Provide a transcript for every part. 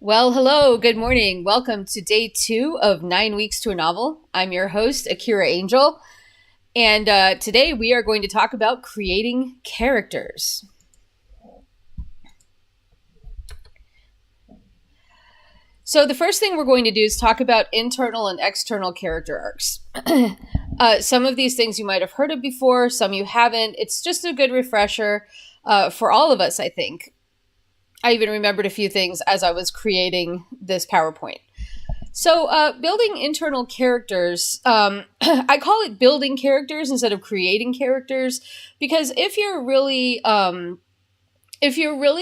Well, hello, good morning. Welcome to day 2 of 9 weeks to a novel. I'm your host, Akira Angel, and today we are going to talk about creating characters. So, the first thing we're going to do is talk about internal and external character arcs. Some of these things you might have heard of before, some you haven't. It's just a good refresher for all of us, I think. I even remembered a few things as I was creating this PowerPoint. So, building internal characters, I call it building characters instead of creating characters, because if you're really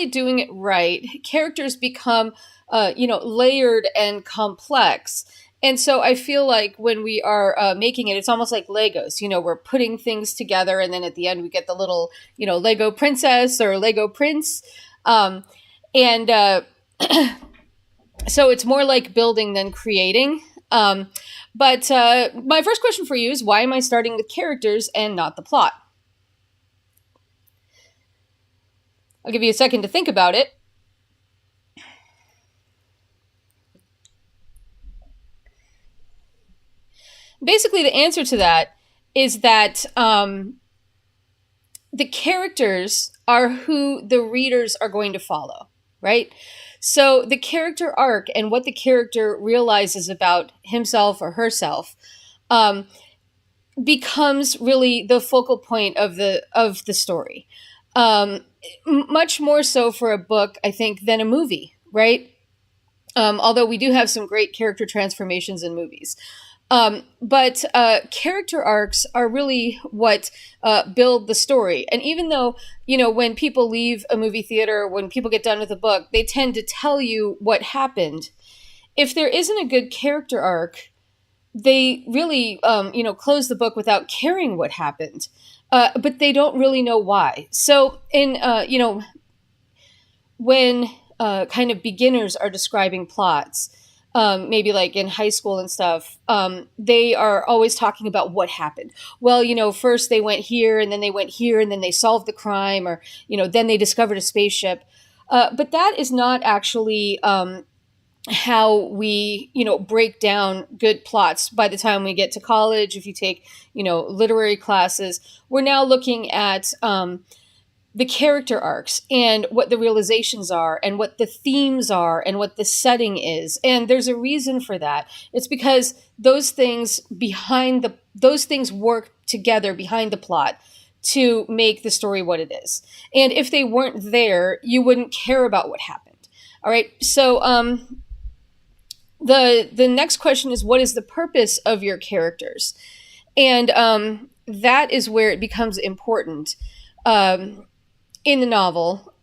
doing it right, characters become, layered and complex. And so I feel like when we are making it, it's almost like Legos. We're putting things together, and then at the end we get the little, Lego princess or Lego prince. And so it's more like building than creating. But my first question for you is, why am I starting with characters and not the plot? I'll give you a second to think about it. Basically, the answer to that is that the characters are who the readers are going to follow, right? So the character arc and what the character realizes about himself or herself becomes really the focal point of the story. Much more so for a book, I think, than a movie, right? Although we do have some great character transformations in movies. But character arcs are really what build the story. And even though, when people leave a movie theater, when people get done with a book, they tend to tell you what happened. If there isn't a good character arc, they really, close the book without caring what happened. But they don't really know why. So when kind of beginners are describing plots, maybe like in high school and stuff, they are always talking about what happened. Well, first they went here, and then they went here, and then they solved the crime, or, then they discovered a spaceship. But that is not actually how we, break down good plots by the time we get to college. If you take, literary classes, we're now looking at the character arcs and what the realizations are and what the themes are and what the setting is. And there's a reason for that. It's because those things work together behind the plot to make the story what it is. And if they weren't there, you wouldn't care about what happened. All right. So the next question is, what is the purpose of your characters? And that is where it becomes important. In the novel,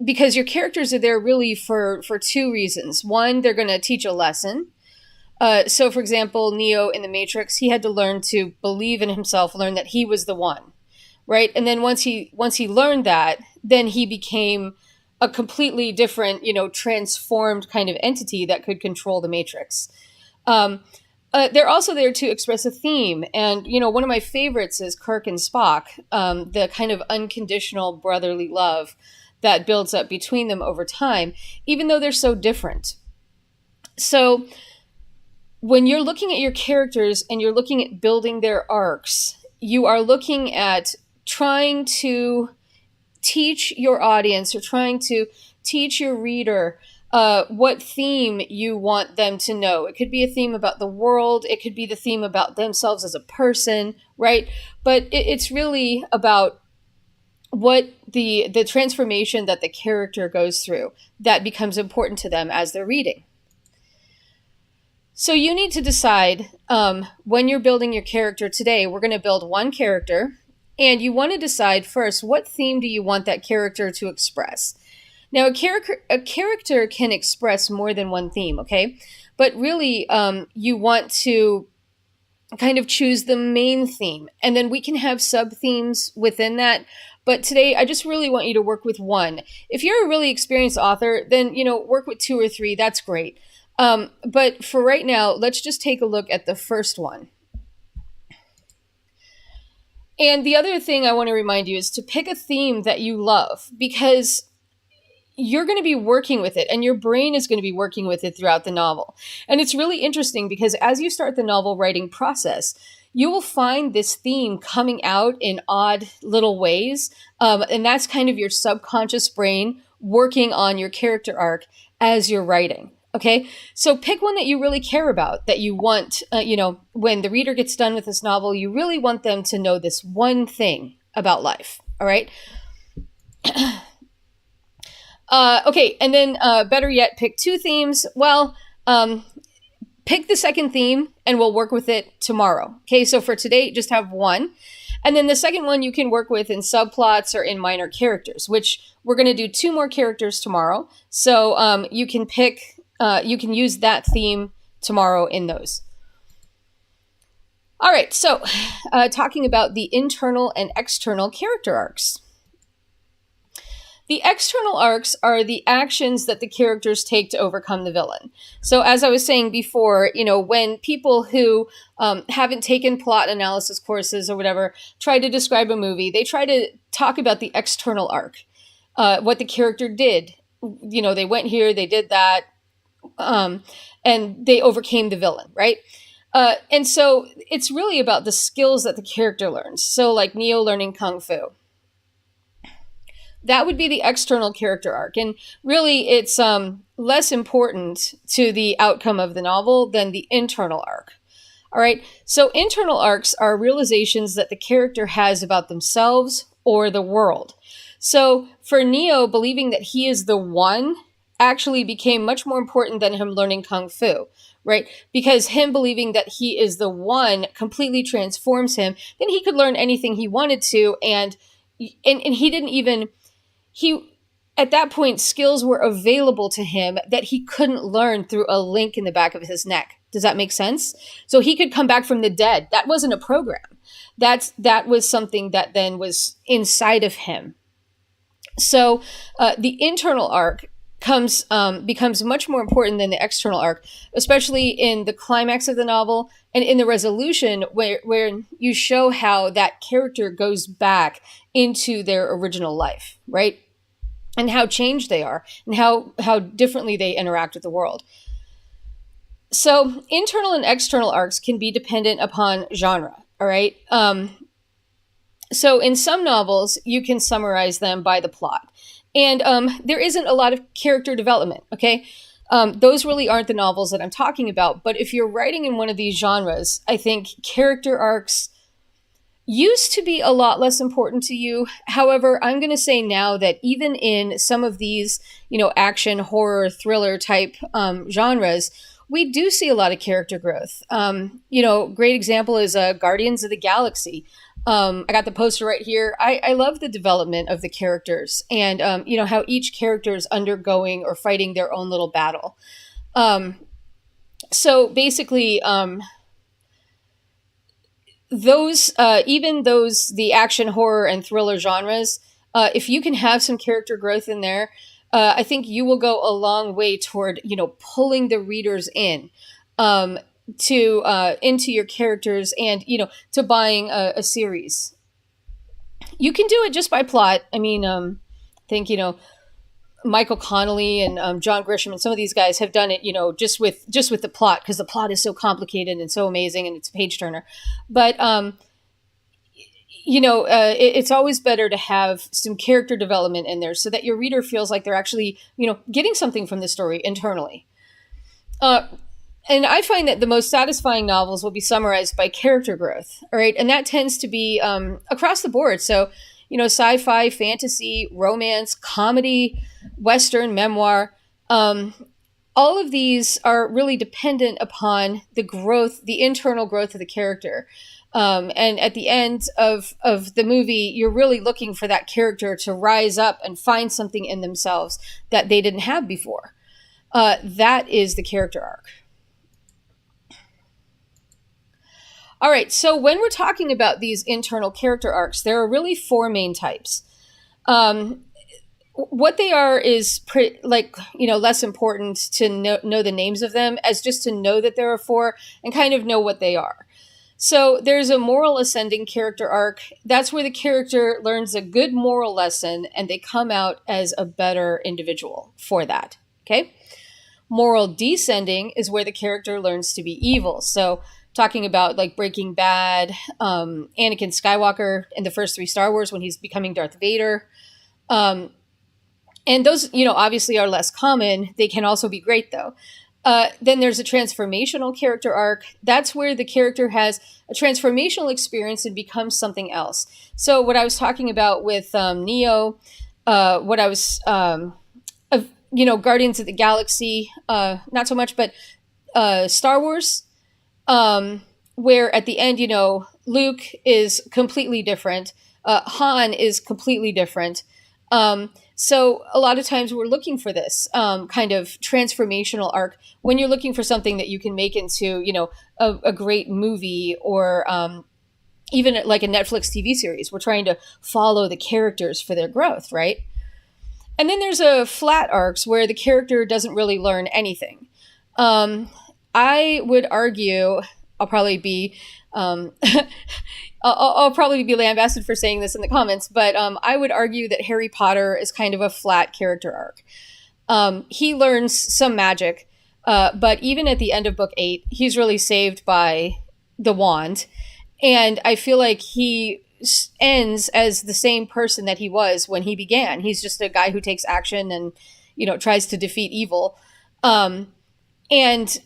because your characters are there really for two reasons. One, they're going to teach a lesson. So, for example, Neo in the Matrix, he had to learn to believe in himself, learn that he was the one, right? And then once he learned that, then he became a completely different, transformed kind of entity that could control the Matrix. They're also there to express a theme. And, one of my favorites is Kirk and Spock, the kind of unconditional brotherly love that builds up between them over time, even though they're so different. So when you're looking at your characters and you're looking at building their arcs, you are looking at trying to teach your audience or trying to teach your reader what theme you want them to know. It could be a theme about the world. It could be the theme about themselves as a person, right? But it's really about what the transformation that the character goes through that becomes important to them as they're reading. So you need to decide when you're building your character. Today, we're going to build one character, and you want to decide first, what theme do you want that character to express? Now, a character can express more than one theme, okay? But really, you want to kind of choose the main theme, and then we can have sub-themes within that. But today, I just really want you to work with one. If you're a really experienced author, then, work with 2 or 3. That's great. But for right now, let's just take a look at the first one. And the other thing I want to remind you is to pick a theme that you love, because you're going to be working with it, and your brain is going to be working with it throughout the novel. And it's really interesting because as you start the novel writing process, you will find this theme coming out in odd little ways. And that's kind of your subconscious brain working on your character arc as you're writing. Okay, so pick one that you really care about, that you want, when the reader gets done with this novel, you really want them to know this one thing about life. All right. Okay, and then better yet, pick two themes. Well, pick the second theme and we'll work with it tomorrow. Okay, so for today, just have one. And then the second one you can work with in subplots or in minor characters, which we're going to do two more characters tomorrow. So you can use that theme tomorrow in those. All right, so talking about the internal and external character arcs. The external arcs are the actions that the characters take to overcome the villain. So as I was saying before, when people who haven't taken plot analysis courses or whatever try to describe a movie, they try to talk about the external arc, what the character did. They went here, they did that, and they overcame the villain, right? And so it's really about the skills that the character learns. So like Neo learning Kung Fu. That would be the external character arc. And really, it's less important to the outcome of the novel than the internal arc. All right. So internal arcs are realizations that the character has about themselves or the world. So for Neo, believing that he is the one actually became much more important than him learning Kung Fu, right? Because him believing that he is the one completely transforms him. Then he could learn anything he wanted to. And he didn't even... at that point, skills were available to him that he couldn't learn through a link in the back of his neck. Does that make sense? So he could come back from the dead. That wasn't a program. That was something that then was inside of him. So the internal arc becomes much more important than the external arc, especially in the climax of the novel and in the resolution where you show how that character goes back into their original life, right? And how changed they are and how differently they interact with the world. So internal and external arcs can be dependent upon genre, all right? So in some novels, you can summarize them by the plot. And there isn't a lot of character development, okay? Those really aren't the novels that I'm talking about. But if you're writing in one of these genres, I think character arcs used to be a lot less important to you. However, I'm going to say now that even in some of these, action, horror, thriller type genres, we do see a lot of character growth. Great example is Guardians of the Galaxy. I got the poster right here. I love the development of the characters and, how each character is undergoing or fighting their own little battle. So basically, the action, horror, and thriller genres, if you can have some character growth in there, I think you will go a long way toward, pulling the readers in, into your characters and, to buying a series. You can do it just by plot. I mean, I think, Michael Connelly and John Grisham and some of these guys have done it, just with the plot, because the plot is so complicated and so amazing and it's a page turner. But, it's always better to have some character development in there so that your reader feels like they're actually, getting something from the story internally. And I find that the most satisfying novels will be summarized by character growth, all right? And that tends to be across the board. So, sci-fi, fantasy, romance, comedy, Western, memoir, all of these are really dependent upon the internal growth of the character. And at the end of the movie, you're really looking for that character to rise up and find something in themselves that they didn't have before. That is the character arc. All right, so when we're talking about these internal character arcs, there are really four main types. What they are is less important to know the names of them as just to know that there are four and kind of know what they are. So there's a moral ascending character arc. That's where the character learns a good moral lesson and they come out as a better individual for that. Okay. Moral descending is where the character learns to be evil. So talking about like Breaking Bad, Anakin Skywalker in the first three Star Wars when he's becoming Darth Vader. And those, obviously are less common. They can also be great though. Then there's a transformational character arc. That's where the character has a transformational experience and becomes something else. So what I was talking about with Neo, what I was, Guardians of the Galaxy, not so much, but Star Wars, where at the end, Luke is completely different. Han is completely different. So a lot of times we're looking for this kind of transformational arc when you're looking for something that you can make into, a great movie or even like a Netflix TV series. We're trying to follow the characters for their growth, right? And then there's a flat arcs where the character doesn't really learn anything. I would argue, I'll probably be I'll probably be lambasted for saying this in the comments, but I would argue that Harry Potter is kind of a flat character arc. He learns some magic, but even at the end of book 8, he's really saved by the wand. And I feel like he ends as the same person that he was when he began. He's just a guy who takes action and, tries to defeat evil. And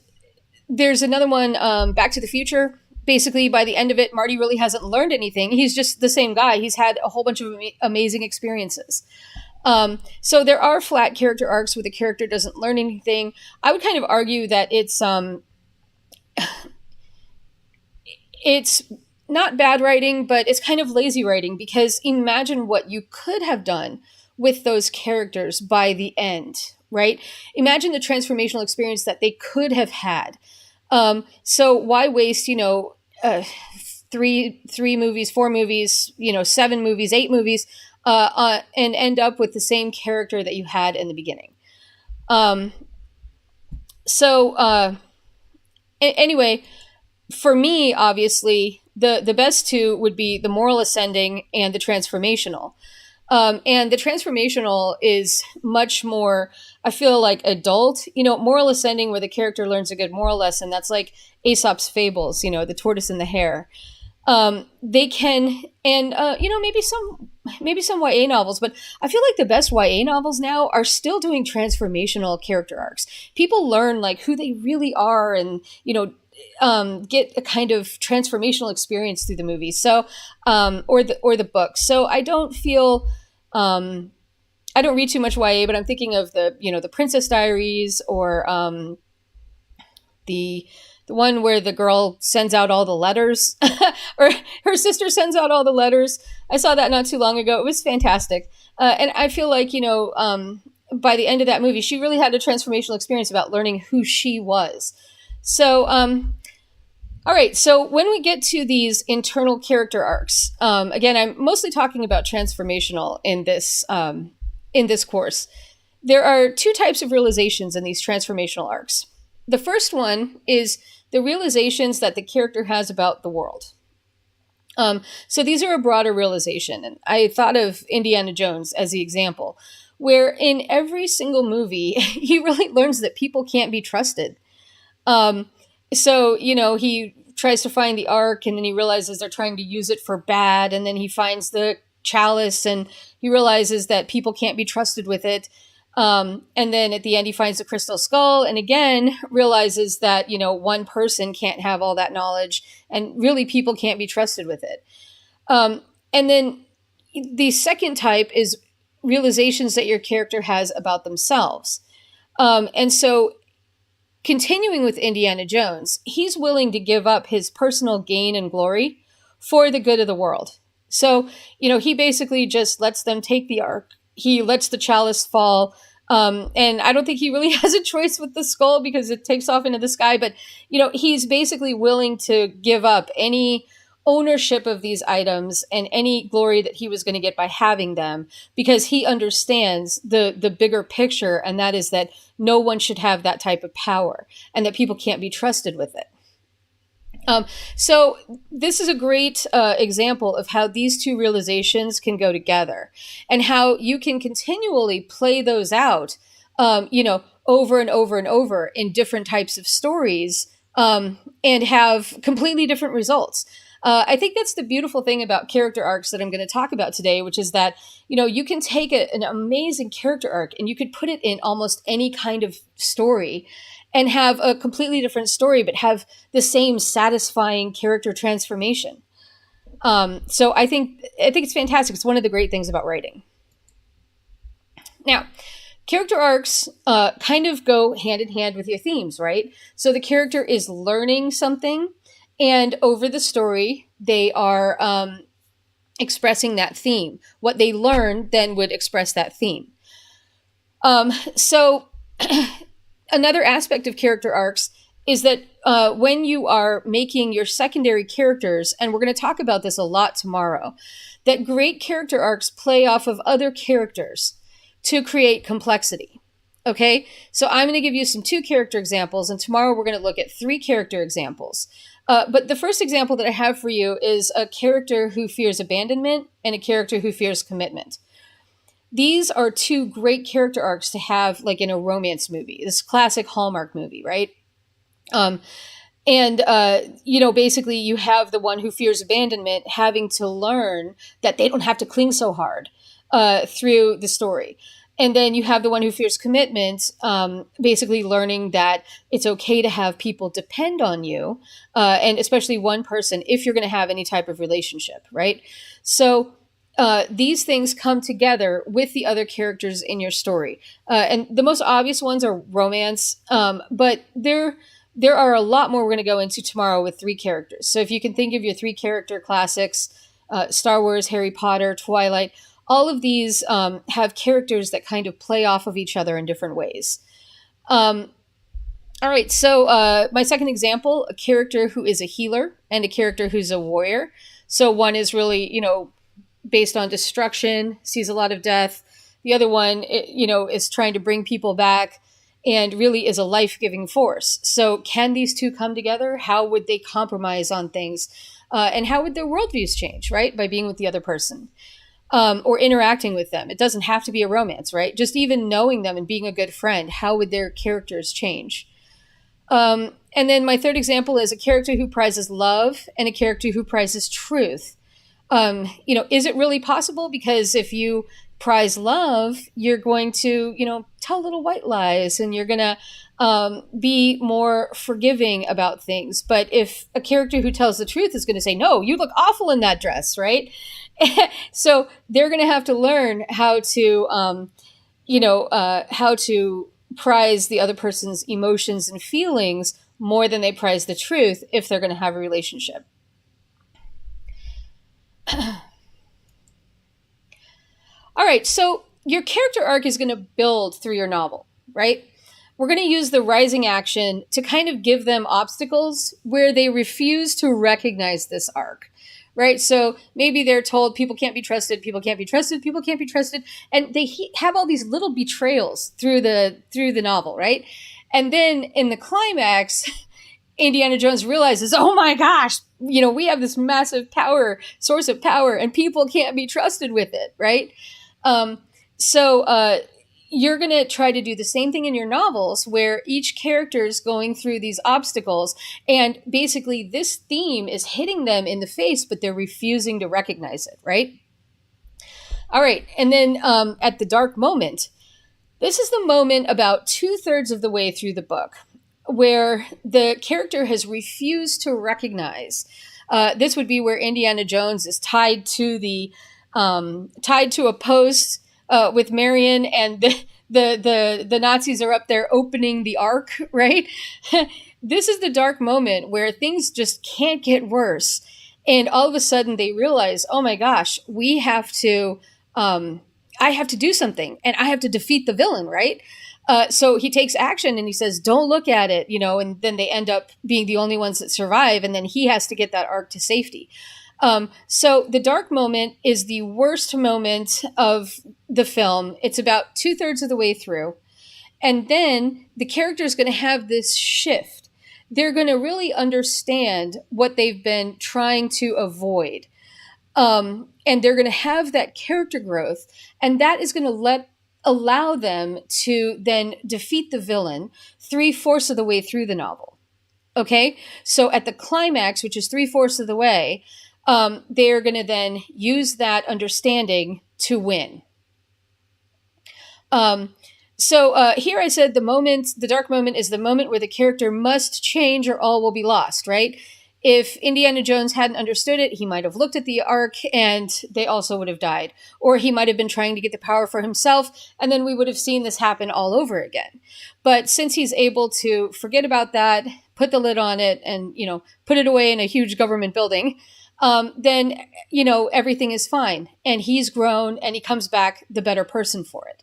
there's another one, Back to the Future. Basically, by the end of it, Marty really hasn't learned anything. He's just the same guy. He's had a whole bunch of amazing experiences. So there are flat character arcs where the character doesn't learn anything. I would kind of argue that it's not bad writing, but it's kind of lazy writing, because imagine what you could have done with those characters by the end, right? Imagine the transformational experience that they could have had. So why waste, 3 movies, 4 movies, 7 movies, 8 movies, and end up with the same character that you had in the beginning. Anyway, for me, obviously, the best two would be the moral ascending and the transformational. And the transformational is much more, I feel like, adult. Moral ascending, where the character learns a good moral lesson, that's like Aesop's fables, the tortoise and the hare. They can, and maybe some YA novels, but I feel like the best YA novels now are still doing transformational character arcs. People learn like who they really are, and get a kind of transformational experience through the movie. So, or the book. So I don't feel. I don't read too much YA, but I'm thinking of the Princess Diaries, or the one where the girl sends out all the letters, or her sister sends out all the letters. I saw that not too long ago. It was fantastic. And I feel like, by the end of that movie, she really had a transformational experience about learning who she was. So, all right. So when we get to these internal character arcs, again, I'm mostly talking about transformational in this course. There are 2 types of realizations in these transformational arcs. The first one is the realizations that the character has about the world. So these are a broader realization. And I thought of Indiana Jones as the example, where in every single movie, he really learns that people can't be trusted. So, he tries to find the Ark, and then he realizes they're trying to use it for bad. And then he finds the chalice, and he realizes that people can't be trusted with it. And then at the end, he finds the crystal skull, and again, realizes that, one person can't have all that knowledge, and really people can't be trusted with it. And then the second type is realizations that your character has about themselves. And so continuing with Indiana Jones, he's willing to give up his personal gain and glory for the good of the world. So, he basically just lets them take the Ark. He lets the chalice fall. And I don't think he really has a choice with the skull, because it takes off into the sky. But, he's basically willing to give up any ownership of these items and any glory that he was going to get by having them, because he understands the bigger picture, and that is that no one should have that type of power, and that people can't be trusted with it. So this is a great example of how these two realizations can go together, and how you can continually play those out, over and over and over in different types of stories, and have completely different results. I think that's the beautiful thing about character arcs that I'm going to talk about today, which is that, you can take an amazing character arc and you could put it in almost any kind of story and have a completely different story, but have the same satisfying character transformation. So I think it's fantastic. It's one of the great things about writing. Now, character arcs kind of go hand in hand with your themes, right? So the character is learning something, and over the story, they are expressing that theme. What they learn then would express that theme. So another aspect of character arcs is that when you are making your secondary characters, and we're going to talk about this a lot tomorrow, that great character arcs play off of other characters to create complexity. Okay, so I'm going to give you some 2 character examples, and tomorrow we're going to look at 3 character examples. But the first example that I have for you is a character who fears abandonment and a character who fears commitment. These are 2 great character arcs to have, like in a romance movie, this classic Hallmark movie, right? Basically you have the one who fears abandonment having to learn that they don't have to cling so hard through the story. And then you have the one who fears commitment, basically learning that it's okay to have people depend on you, and especially one person if you're going to have any type of relationship, right? So these things come together with the other characters in your story. And the most obvious ones are romance, but there are a lot more we're going to go into tomorrow with 3 characters. So if you can think of your 3 character classics, Star Wars, Harry Potter, Twilight, all of these have characters that kind of play off of each other in different ways. All right, so my second example, a character who is a healer and a character who's a warrior. So one is really, based on destruction, sees a lot of death. The other one, is trying to bring people back and really is a life-giving force. So can these 2 come together? How would they compromise on things? And how would their worldviews change, right? By being with the other person. Or interacting with them. It doesn't have to be a romance, right? Just even knowing them and being a good friend, how would their characters change? And then my third example is a character who prizes love and a character who prizes truth. Is it really possible? Because if you prize love, you're going to, tell little white lies, and you're going to be more forgiving about things. But if a character who tells the truth is going to say, no, you look awful in that dress, right? So they're going to have to learn how to, how to prize the other person's emotions and feelings more than they prize the truth if they're going to have a relationship. All right, so your character arc is going to build through your novel, right? We're going to use the rising action to kind of give them obstacles where they refuse to recognize this arc, right? So maybe they're told people can't be trusted, people can't be trusted, people can't be trusted, and they have all these little betrayals through the novel, right? And then in the climax, Indiana Jones realizes, oh my gosh, we have this massive source of power, and people can't be trusted with it, right? So you're going to try to do the same thing in your novels, where each character is going through these obstacles, and basically this theme is hitting them in the face, but they're refusing to recognize it, right? All right, and then at the dark moment, this is the moment about 2/3 of the way through the book where the character has refused to recognize. This would be where Indiana Jones is tied to a post with Marion, and the Nazis are up there opening the Ark, right? This is the dark moment where things just can't get worse. And all of a sudden they realize, oh my gosh, we have to, I have to do something, and I have to defeat the villain, right? So he takes action and he says, don't look at it, and then they end up being the only ones that survive. And then he has to get that Ark to safety. So the dark moment is the worst moment of the film. It's about 2/3 of the way through. And then the character is going to have this shift. they're going to really understand what they've been trying to avoid. And they're going to have that character growth, and that is going to allow them to then defeat the villain 3/4 of the way through the novel. Okay, so at the climax, which is 3/4 of the way, they're going to then use that understanding to win. So here I said the dark moment is the moment where the character must change or all will be lost, right? If Indiana Jones hadn't understood it, he might have looked at the Ark and they also would have died. Or he might have been trying to get the power for himself, and then we would have seen this happen all over again. But since he's able to forget about that, put the lid on it, and, put it away in a huge government building, then, everything is fine. And he's grown and he comes back the better person for it.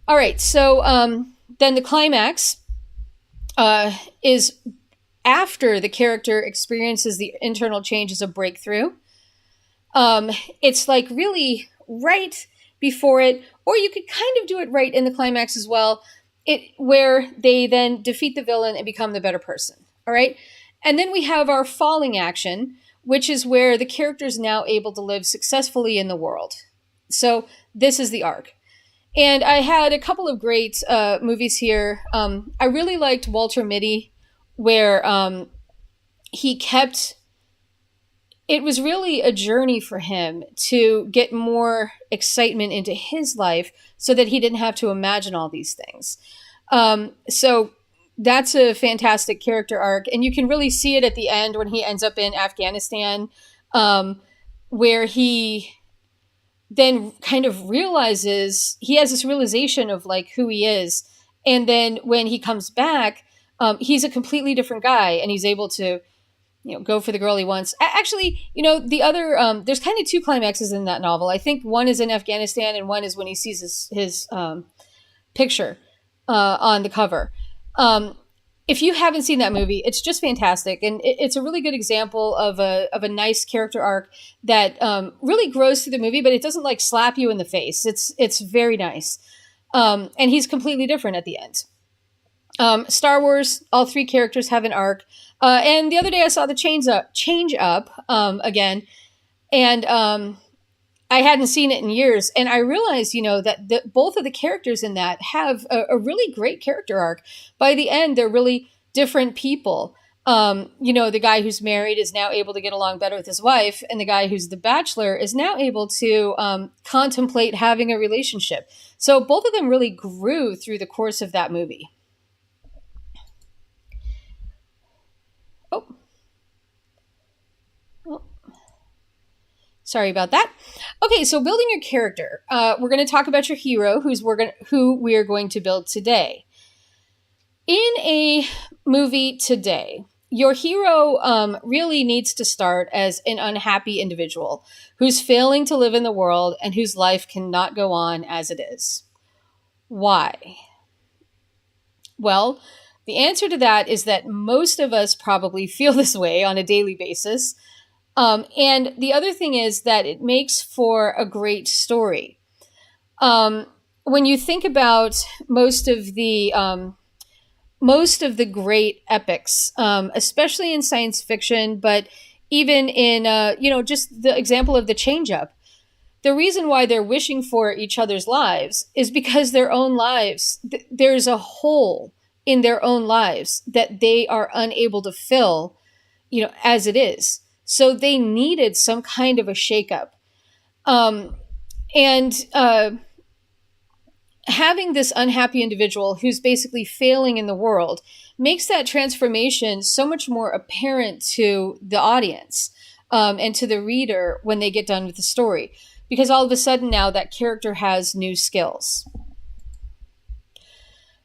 All right, so then the climax is after the character experiences the internal changes of breakthrough. It's like really right before it, or you could kind of do it right in the climax as well, where they then defeat the villain and become the better person. All right, and then we have our falling action, which is where the character is now able to live successfully in the world. So this is the arc. And I had a couple of great movies here. I really liked Walter Mitty, where it was really a journey for him to get more excitement into his life so that he didn't have to imagine all these things. So that's a fantastic character arc. And you can really see it at the end when he ends up in Afghanistan, where he then kind of realizes, he has this realization of like who he is. And then when he comes back, he's a completely different guy, and he's able to, go for the girl he wants. Actually, the other, there's kind of two climaxes in that novel. I think one is in Afghanistan and one is when he sees his picture on the cover. If you haven't seen that movie, it's just fantastic. And it's a really good example of a nice character arc that really grows through the movie, but it doesn't like slap you in the face. It's very nice. And he's completely different at the end. Star Wars, all three characters have an arc. And the other day I saw the Change Up again. And I hadn't seen it in years. And I realized, that both of the characters in that have a really great character arc. By the end, they're really different people. The guy who's married is now able to get along better with his wife. And the guy who's the bachelor is now able to contemplate having a relationship. So both of them really grew through the course of that movie. Sorry about that. Okay, so building your character. We're going to talk about your hero, who we are going to build today. In a movie today, your hero really needs to start as an unhappy individual who's failing to live in the world and whose life cannot go on as it is. Why? Well, the answer to that is that most of us probably feel this way on a daily basis. And the other thing is that it makes for a great story. When you think about most of the great epics, especially in science fiction, but even in, just the example of the Change Up, the reason why they're wishing for each other's lives is because their own lives, there's a hole in their own lives that they are unable to fill, as it is. So they needed some kind of a shakeup. Having this unhappy individual who's basically failing in the world makes that transformation so much more apparent to the audience and to the reader when they get done with the story. Because all of a sudden now that character has new skills.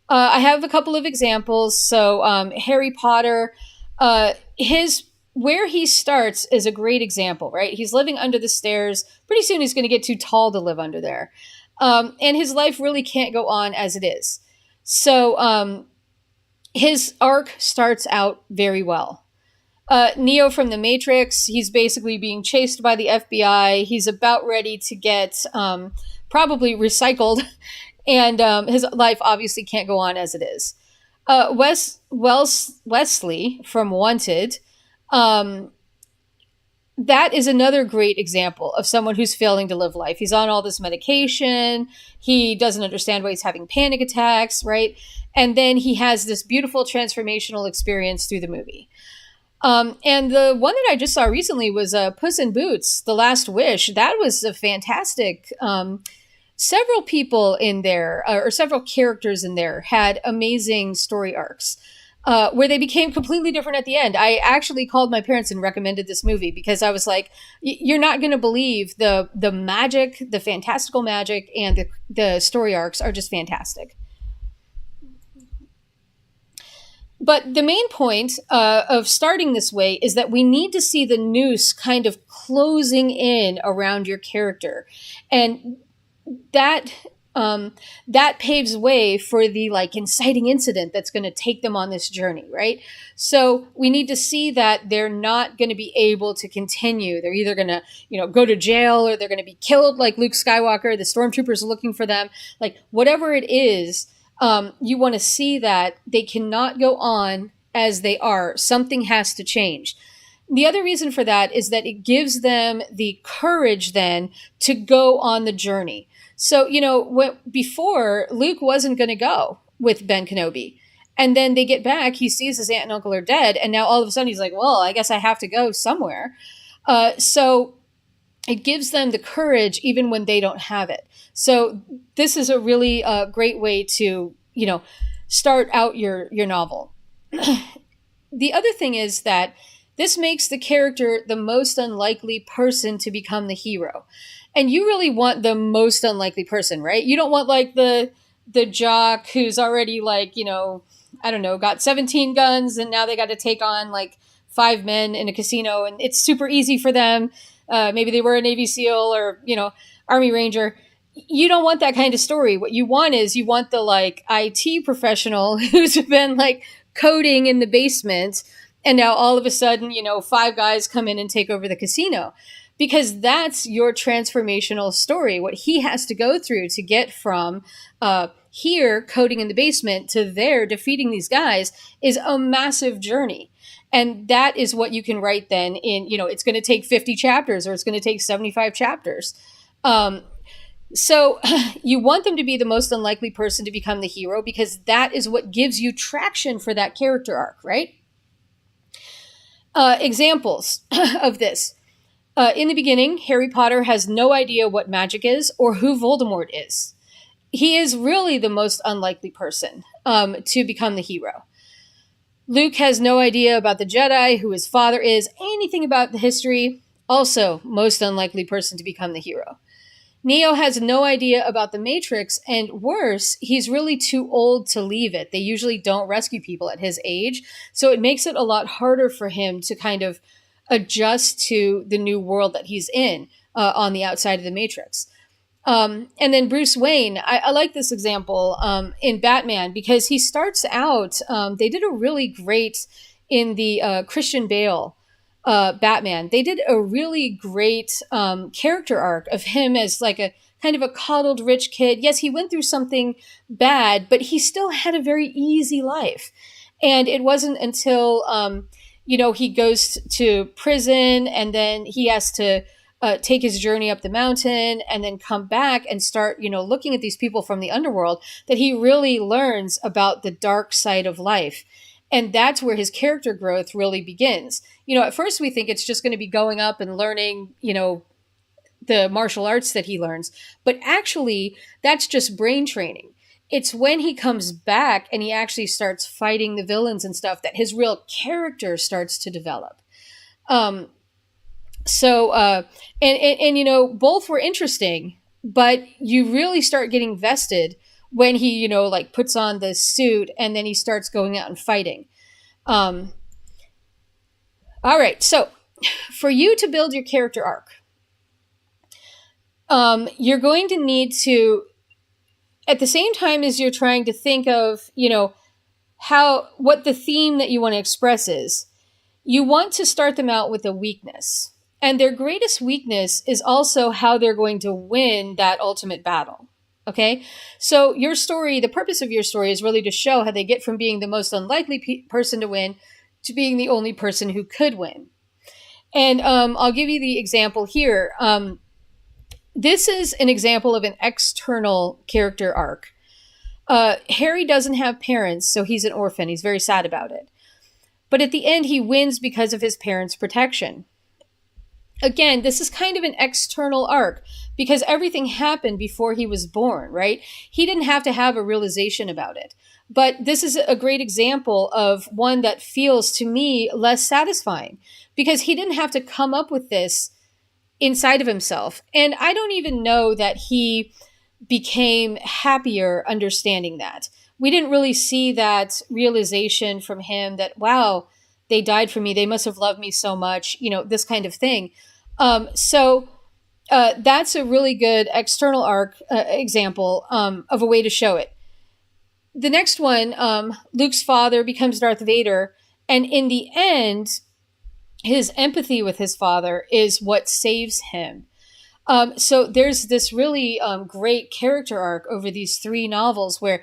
I have a couple of examples. So Harry Potter, where he starts is a great example, right? He's living under the stairs. Pretty soon he's going to get too tall to live under there. And his life really can't go on as it is. So his arc starts out very well. Neo from the Matrix, he's basically being chased by the FBI. He's about ready to get probably recycled. And his life obviously can't go on as it is. Wesley from Wanted, um, that is another great example of someone who's failing to live life. He's on all this medication. He doesn't understand why he's having panic attacks, right? And then he has this beautiful transformational experience through the movie. And the one that I just saw recently was Puss in Boots: The Last Wish. That was a fantastic. Several people in there, or several characters in there, had amazing story arcs. Where they became completely different at the end. I actually called my parents and recommended this movie because I was like, "You're not going to believe the magic, the fantastical magic, and the story arcs are just fantastic." But the main point of starting this way is that we need to see the noose kind of closing in around your character, and that that paves way for the like inciting incident that's going to take them on this journey, right? So we need to see that they're not going to be able to continue. They're either going to, go to jail, or they're going to be killed like Luke Skywalker. The stormtroopers are looking for them. Like whatever it is, you want to see that they cannot go on as they are. Something has to change. The other reason for that is that it gives them the courage then to go on the journey. So, before Luke wasn't going to go with Ben Kenobi. And then they get back, he sees his aunt and uncle are dead. And now all of a sudden he's like, well, I guess I have to go somewhere. So it gives them the courage even when they don't have it. So this is a really great way to, start out your novel. The other thing is that this makes the character the most unlikely person to become the hero. And you really want the most unlikely person, right? You don't want like the jock who's already like, I don't know, got 17 guns and now they got to take on like 5 men in a casino and it's super easy for them. Maybe they were a Navy SEAL or, Army Ranger. You don't want that kind of story. What you want is you want the like IT professional who's been like coding in the basement and now all of a sudden, 5 guys come in and take over the casino. Because that's your transformational story. What he has to go through to get from here coding in the basement to there defeating these guys is a massive journey. And that is what you can write then in, it's going to take 50 chapters or it's going to take 75 chapters. So you want them to be the most unlikely person to become the hero because that is what gives you traction for that character arc, right? Examples of this. In the beginning, Harry Potter has no idea what magic is or who Voldemort is. He is really the most unlikely person to become the hero. Luke has no idea about the Jedi, who his father is, anything about the history. Also, most unlikely person to become the hero. Neo has no idea about the Matrix, and worse, he's really too old to leave it. They usually don't rescue people at his age, so it makes it a lot harder for him to kind of adjust to the new world that he's in on the outside of the Matrix. And then Bruce Wayne, I like this example in Batman because he starts out, they did a really great, in the Christian Bale Batman, they did a really great character arc of him as like a kind of a coddled rich kid. Yes, he went through something bad, but he still had a very easy life. And it wasn't until he goes to prison and then he has to take his journey up the mountain and then come back and start, looking at these people from the underworld that he really learns about the dark side of life. And that's where his character growth really begins. At first we think it's just going to be going up and learning, the martial arts that he learns. But actually, that's just brain training. It's when he comes back and he actually starts fighting the villains and stuff that his real character starts to develop. And both were interesting, but you really start getting vested when he, puts on the suit and then he starts going out and fighting. All right. So for you to build your character arc, you're going to need to, at the same time as you're trying to think of, what the theme that you want to express is, you want to start them out with a weakness. And their greatest weakness is also how they're going to win that ultimate battle. Okay. So your story, the purpose of your story is really to show how they get from being the most unlikely person to win to being the only person who could win. And I'll give you the example here. This is an example of an external character arc. Harry doesn't have parents, so he's an orphan. He's very sad about it. But at the end, he wins because of his parents' protection. Again, this is kind of an external arc because everything happened before he was born, right? He didn't have to have a realization about it. But this is a great example of one that feels to me less satisfying because he didn't have to come up with this inside of himself. And I don't even know that he became happier understanding that. We didn't really see that realization from him that, wow, they died for me. They must have loved me so much, this kind of thing. So that's a really good external arc example of a way to show it. The next one, Luke's father becomes Darth Vader. And in the end, his empathy with his father is what saves him. So there's this really great character arc over these three novels or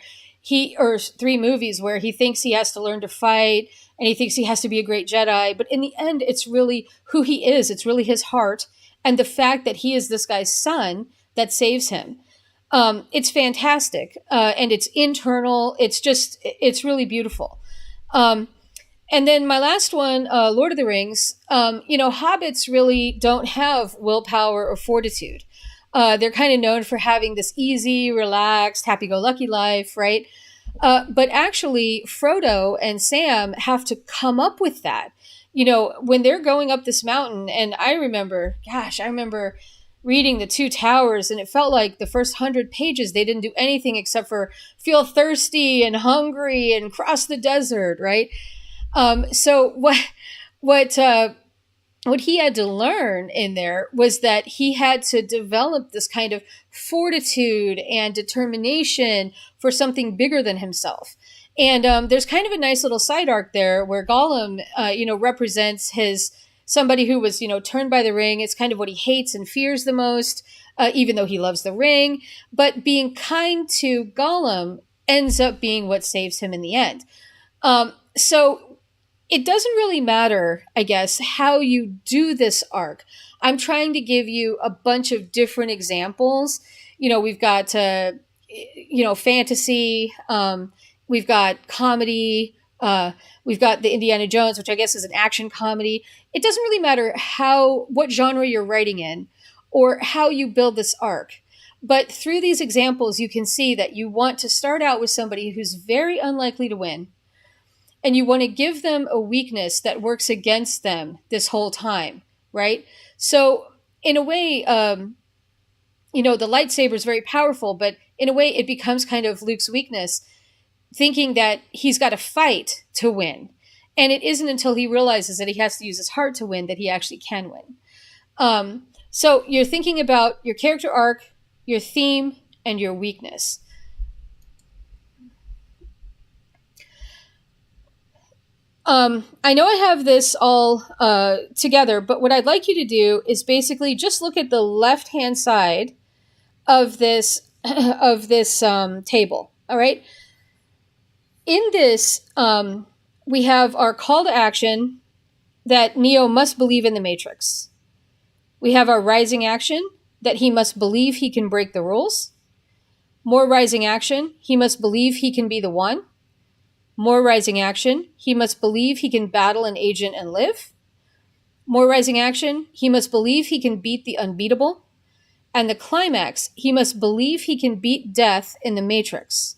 three movies where he thinks he has to learn to fight and he thinks he has to be a great Jedi. But in the end, it's really who he is. It's really his heart and the fact that he is this guy's son that saves him. It's fantastic. And it's internal. It's really beautiful. And then my last one, Lord of the Rings, hobbits really don't have willpower or fortitude. They're kind of known for having this easy, relaxed, happy-go-lucky life, right? But actually, Frodo and Sam have to come up with that. When they're going up this mountain, and I remember reading The Two Towers, and it felt like the first 100 pages, they didn't do anything except for feel thirsty and hungry and cross the desert, right? So what he had to learn in there was that he had to develop this kind of fortitude and determination for something bigger than himself. And there's kind of a nice little side arc there where Gollum, represents somebody who was, turned by the ring. It's kind of what he hates and fears the most, even though he loves the ring. But being kind to Gollum ends up being what saves him in the end. So it doesn't really matter, I guess, how you do this arc. I'm trying to give you a bunch of different examples. We've got, fantasy. We've got comedy. We've got the Indiana Jones, which I guess is an action comedy. It doesn't really matter what genre you're writing in or how you build this arc. But through these examples, you can see that you want to start out with somebody who's very unlikely to win. And you want to give them a weakness that works against them this whole time, right? So in a way, the lightsaber is very powerful, but in a way it becomes kind of Luke's weakness, thinking that he's got to fight to win. And it isn't until he realizes that he has to use his heart to win that he actually can win. So you're thinking about your character arc, your theme, and your weakness. I know I have this all together, but what I'd like you to do is basically just look at the left-hand side of this table. All right. In this, we have our call to action that Neo must believe in the Matrix. We have our rising action that he must believe he can break the rules. More rising action, he must believe he can be the one. More rising action, he must believe he can battle an agent and live. More rising action, he must believe he can beat the unbeatable. And the climax, he must believe he can beat death in the Matrix.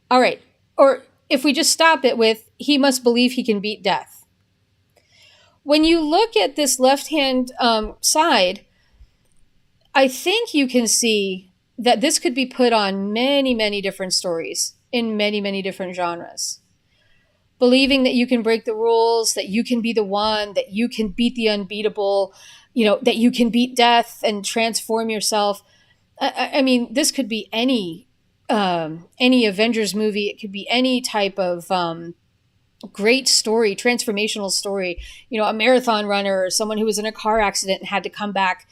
All right, or if we just stop it with, he must believe he can beat death. When you look at this left-hand side, I think you can see that this could be put on many, many different stories in many, many different genres. Believing that you can break the rules, that you can be the one, that you can beat the unbeatable, that you can beat death and transform yourself. I mean, this could be any Avengers movie. It could be any type of great story, transformational story. A marathon runner or someone who was in a car accident and had to come back.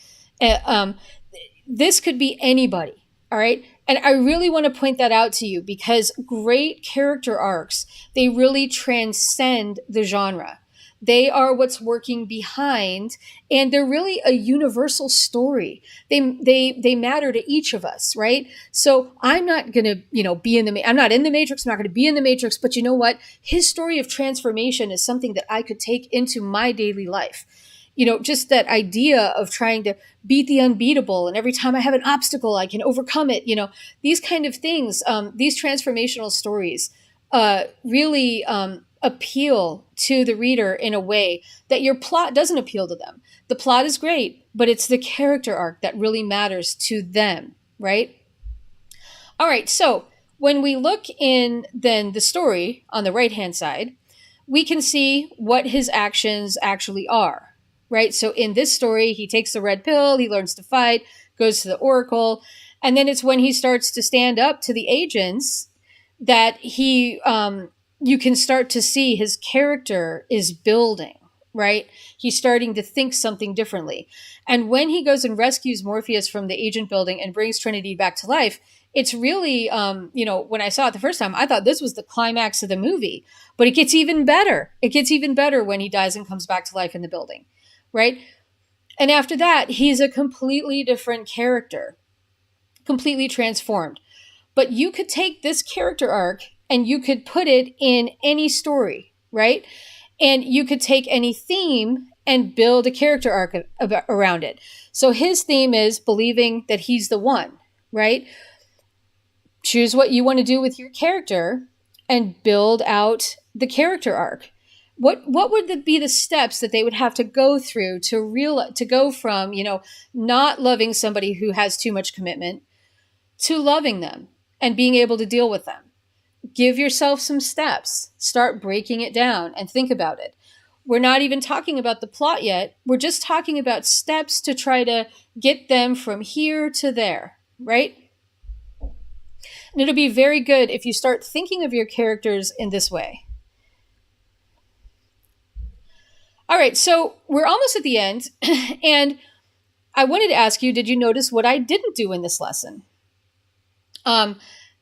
This could be anybody. All right. And I really want to point that out to you because great character arcs, they really transcend the genre. They are what's working behind, and they're really a universal story. They matter to each of us, right? So I'm not gonna, be in I'm not in the Matrix. I'm not gonna be in the Matrix. But you know what? His story of transformation is something that I could take into my daily life. Just that idea of trying to beat the unbeatable, and every time I have an obstacle, I can overcome it. These kind of things, these transformational stories, really appeal to the reader in a way that your plot doesn't appeal to them. The plot is great, but it's the character arc that really matters to them, right? All right, so when we look in then the story on the right-hand side, we can see what his actions actually are, right? So in this story, he takes the red pill, he learns to fight, goes to the Oracle, and then it's when he starts to stand up to the agents that you can start to see his character is building, right? He's starting to think something differently. And when he goes and rescues Morpheus from the agent building and brings Trinity back to life, it's really, when I saw it the first time, I thought this was the climax of the movie, but it gets even better. It gets even better when he dies and comes back to life in the building, right? And after that, he's a completely different character, completely transformed. But you could take this character arc and you could put it in any story, right? And you could take any theme and build a character arc around it. So his theme is believing that he's the one, right? Choose what you want to do with your character and build out the character arc. What would be the steps that they would have to go through to go from, not loving somebody who has too much commitment to loving them and being able to deal with them? Give yourself some steps. Start breaking it down and think about it. We're not even talking about the plot yet. We're just talking about steps to try to get them from here to there, right? And it'll be very good if you start thinking of your characters in this way. All right, so we're almost at the end, and I wanted to ask you, did you notice what I didn't do in this lesson?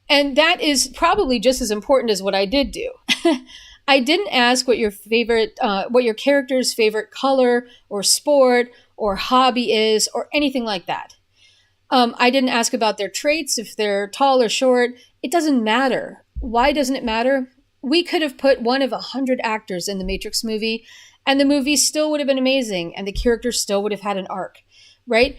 And that is probably just as important as what I did do. I didn't ask what your character's favorite color or sport or hobby is or anything like that. I didn't ask about their traits, if they're tall or short. It doesn't matter. Why doesn't it matter? We could have put one of 100 actors in the Matrix movie, and the movie still would have been amazing, and the character still would have had an arc, right?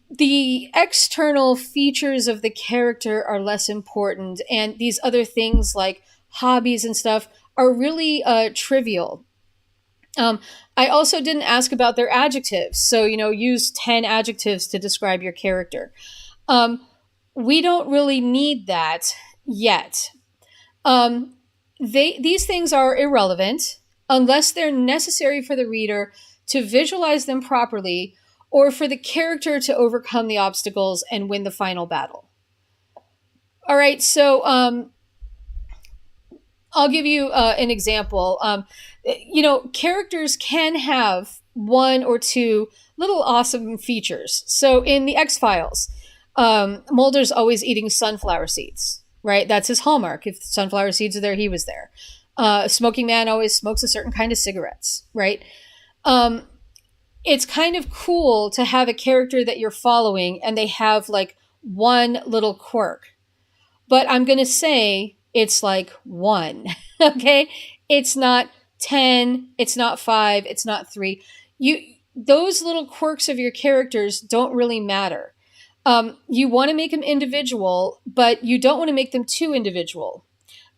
The external features of the character are less important, and these other things like hobbies and stuff are really trivial. I also didn't ask about their adjectives. So, use 10 adjectives to describe your character. We don't really need that yet. These things are irrelevant unless they're necessary for the reader to visualize them properly or for the character to overcome the obstacles and win the final battle. All right, so I'll give you an example. Characters can have one or two little awesome features. So in the X-Files, Mulder's always eating sunflower seeds, right? That's his hallmark. If sunflower seeds are there, he was there. Smoking Man always smokes a certain kind of cigarettes, right? It's kind of cool to have a character that you're following and they have like one little quirk. But I'm going to say it's like one, okay? It's not 10, it's not 5, it's not 3. Those little quirks of your characters don't really matter. You want to make them individual, but you don't want to make them too individual.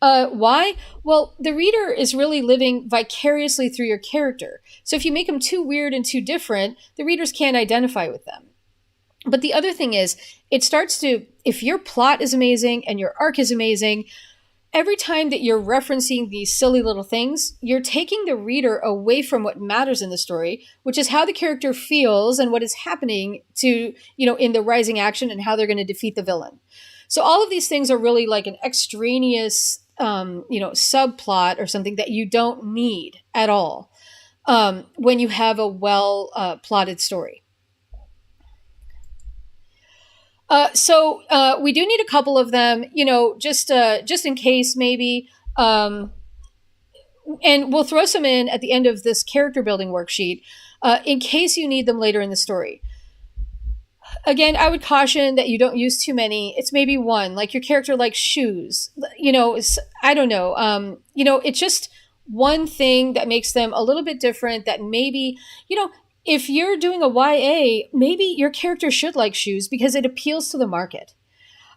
Why? Well, the reader is really living vicariously through your character. So if you make them too weird and too different, the readers can't identify with them. But the other thing is, if your plot is amazing and your arc is amazing, every time that you're referencing these silly little things, you're taking the reader away from what matters in the story, which is how the character feels and what is happening in the rising action and how they're going to defeat the villain. So all of these things are really like an extraneous subplot or something that you don't need at all when you have a well plotted story. We do need a couple of them, just in case maybe. And we'll throw some in at the end of this character building worksheet in case you need them later in the story. Again, I would caution that you don't use too many. It's maybe one, like your character likes shoes. I don't know. It's just one thing that makes them a little bit different that maybe, if you're doing a YA, maybe your character should like shoes because it appeals to the market.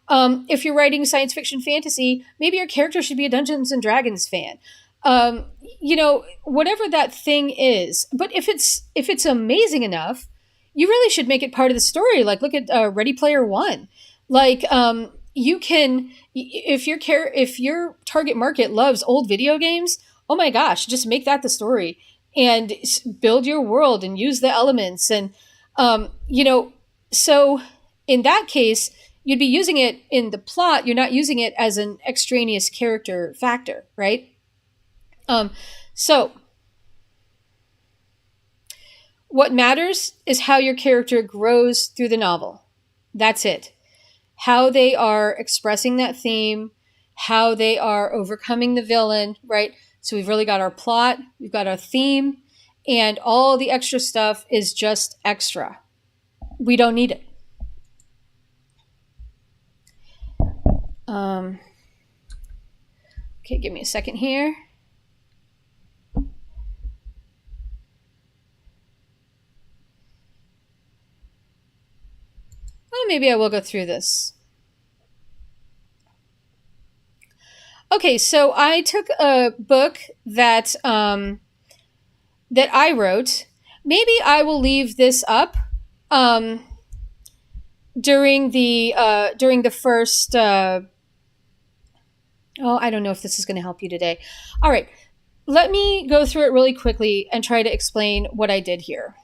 If you're writing science fiction fantasy, maybe your character should be a Dungeons and Dragons fan. Whatever that thing is. But if it's amazing enough, you really should make it part of the story. Like, look at Ready Player One. Like, you can, if your target market loves old video games, oh my gosh, just make that the story and build your world and use the elements. And, so in that case, you'd be using it in the plot. You're not using it as an extraneous character factor, right? So what matters is how your character grows through the novel. That's it. How they are expressing that theme, how they are overcoming the villain, right? So we've really got our plot, we've got our theme, and all the extra stuff is just extra. We don't need it. Okay, give me a second here. Well, maybe I will go through this. Okay, so I took a book that that I wrote. Maybe I will leave this up during the first. I don't know if this is going to help you today. All right, let me go through it really quickly and try to explain what I did here.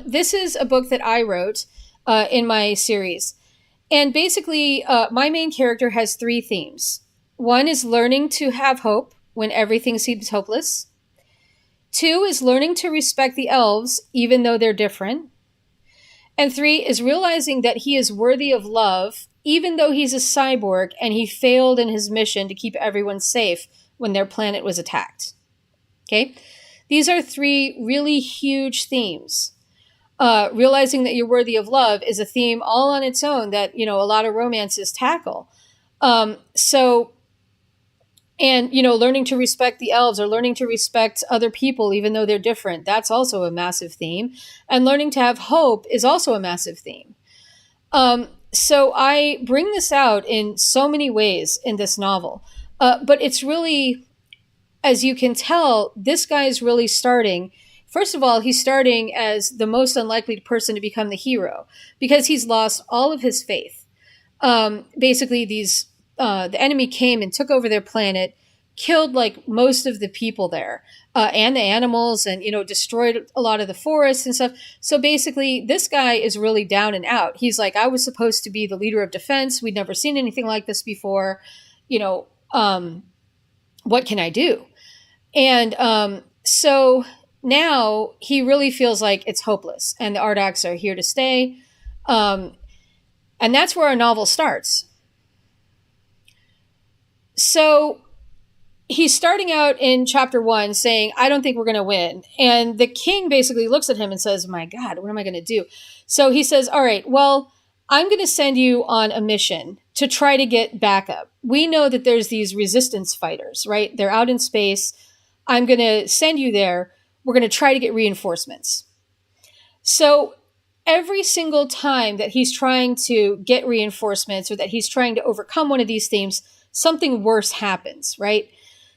This is a book that I wrote in my series. And basically, my main character has three themes. One is learning to have hope when everything seems hopeless. Two is learning to respect the elves, even though they're different. And three is realizing that he is worthy of love, even though he's a cyborg and he failed in his mission to keep everyone safe when their planet was attacked. Okay? These are three really huge themes. Realizing that you're worthy of love is a theme all on its own that, a lot of romances tackle. Learning to respect the elves or learning to respect other people, even though they're different, that's also a massive theme. And learning to have hope is also a massive theme. So I bring this out in so many ways in this novel. But it's really, as you can tell, this guy is really starting. First of all, he's starting as the most unlikely person to become the hero because he's lost all of his faith. Basically, the enemy came and took over their planet, killed like most of the people there and the animals, and destroyed a lot of the forests and stuff. So basically, this guy is really down and out. He's like, I was supposed to be the leader of defense. We'd never seen anything like this before. What can I do? And so now he really feels like it's hopeless and the Ardaks are here to stay. And that's where our novel starts. So he's starting out in chapter 1 saying, I don't think we're going to win. And the king basically looks at him and says, my God, what am I going to do? So he says, all right, well, I'm going to send you on a mission to try to get backup. We know that there's these resistance fighters, right? They're out in space. I'm going to send you there. We're going to try to get reinforcements. So every single time that he's trying to get reinforcements or that he's trying to overcome one of these themes, something worse happens, right?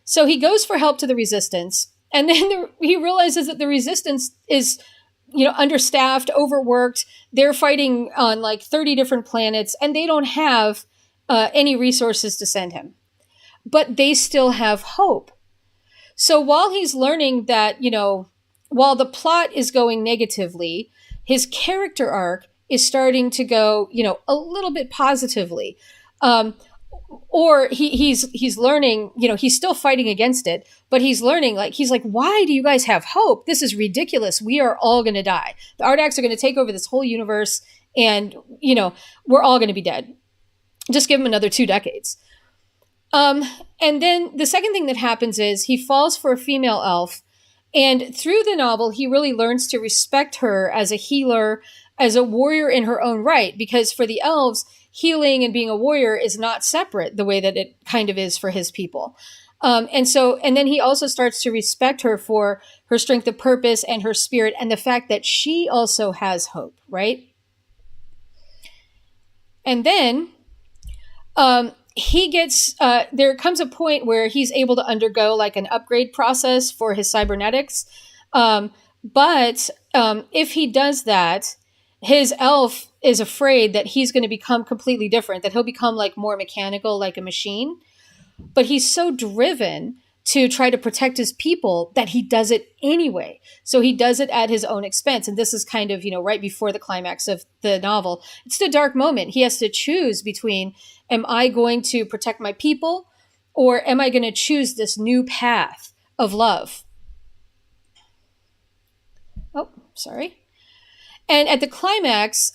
So he goes for help to the resistance, and then he realizes that the resistance is, understaffed, overworked. They're fighting on like 30 different planets, and they don't have any resources to send him. But they still have hope. So while he's learning that, while the plot is going negatively, his character arc is starting to go, a little bit positively. Or he's learning, he's still fighting against it, but he's learning, he's like, why do you guys have hope? This is ridiculous. We are all going to die. The Ardaks are going to take over this whole universe, and we're all going to be dead. Just give him another 2 decades. Um, and then the second thing that happens is he falls for a female elf. And through the novel, he really learns to respect her as a healer, as a warrior in her own right, because for the elves, healing and being a warrior is not separate the way that it kind of is for his people. And then he also starts to respect her for her strength of purpose and her spirit and the fact that she also has hope, right? And then he gets there comes a point where he's able to undergo like an upgrade process for his cybernetics. But if he does that, his elf is afraid that he's going to become completely different, that he'll become like more mechanical, like a machine. But he's so driven to try to protect his people that he does it anyway. So he does it at his own expense. And this is kind of, right before the climax of the novel. It's the dark moment. He has to choose between, am I going to protect my people, or am I going to choose this new path of love? Oh, sorry. And at the climax,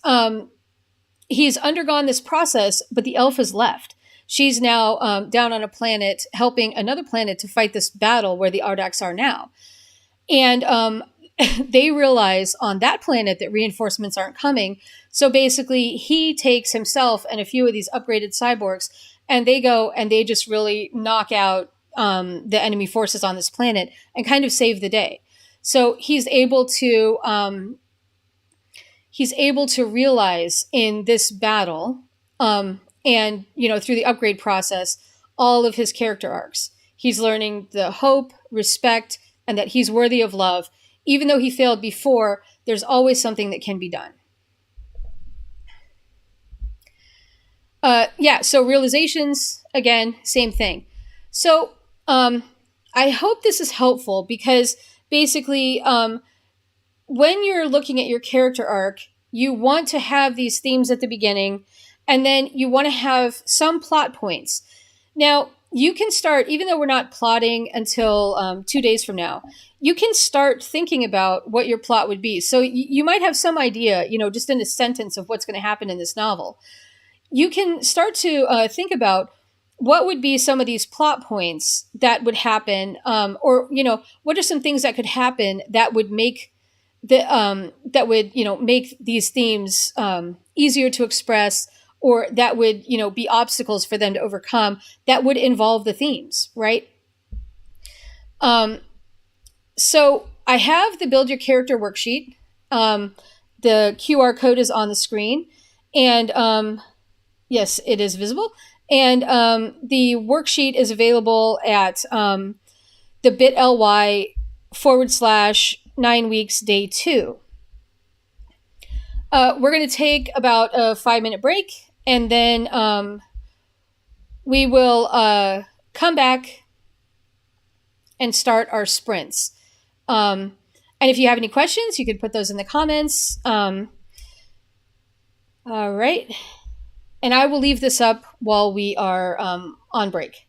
he's undergone this process, but the elf has left. She's now down on a planet helping another planet to fight this battle where the Ardaks are now. And they realize on that planet that reinforcements aren't coming. So basically, he takes himself and a few of these upgraded cyborgs, and they go and they just really knock out the enemy forces on this planet and kind of save the day. So he's able to realize in this battle, and through the upgrade process, all of his character arcs. He's learning the hope, respect, and that he's worthy of love. Even though he failed before, there's always something that can be done. Yeah, so realizations, again, same thing. So I hope this is helpful because basically, when you're looking at your character arc, you want to have these themes at the beginning, and then you want to have some plot points. Now, you can start, even though we're not plotting until 2 days from now, you can start thinking about what your plot would be. So you might have some idea, just in a sentence of what's going to happen in this novel. You can start to think about what would be some of these plot points that would happen, or what are some things that could happen that would make make these themes easier to express, or that would be obstacles for them to overcome that would involve the themes, right? um, so I have the build your character worksheet. The QR code is on the screen, and yes, it is visible. And the worksheet is available at the bit.ly/9 weeks day 2. We're going to take about a 5-minute break, and then we will come back and start our sprints. And if you have any questions, you could put those in the comments. All right. And I will leave this up while we are on break.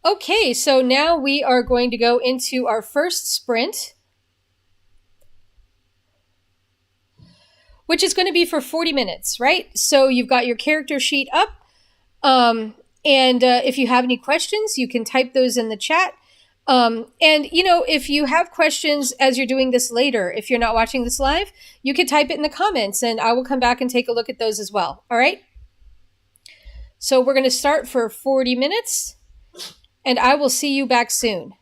Okay, so now we are going to go into our first sprint, which is going to be for 40 minutes, right? So you've got your character sheet up. And if you have any questions, you can type those in the chat. And, if you have questions as you're doing this later, if you're not watching this live, you can type it in the comments and I will come back and take a look at those as well. All right. So we're going to start for 40 minutes and I will see you back soon.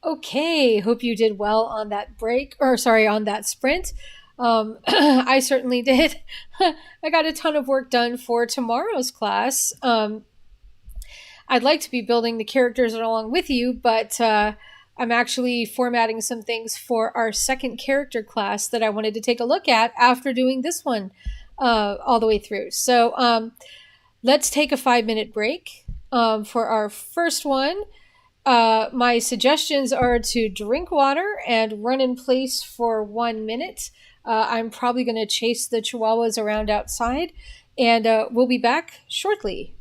Okay, hope you did well on that break, or sorry, on that sprint. I certainly did. I got a ton of work done for tomorrow's class. I'd like to be building the characters along with you, but I'm actually formatting some things for our second character class that I wanted to take a look at after doing this one all the way through. So let's take a 5 minute break for our first one. My suggestions are to drink water and run in place for 1 minute. I'm probably going to chase the chihuahuas around outside, and we'll be back shortly.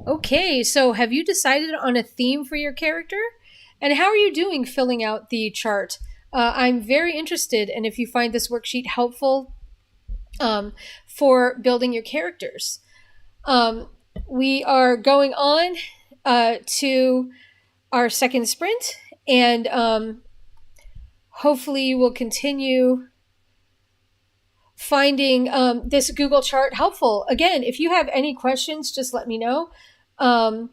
Okay, so have you decided on a theme for your character? And how are you doing filling out the chart? I'm very interested, and if you find this worksheet helpful um, for building your characters. Um, we are going on to our second sprint, and hopefully, you will continue finding this Google chart helpful. Again, if you have any questions, just let me know. Um,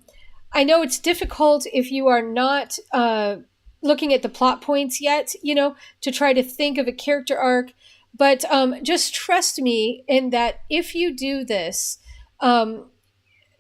I know it's difficult if you are not looking at the plot points yet, to try to think of a character arc. But just trust me in that if you do this, um,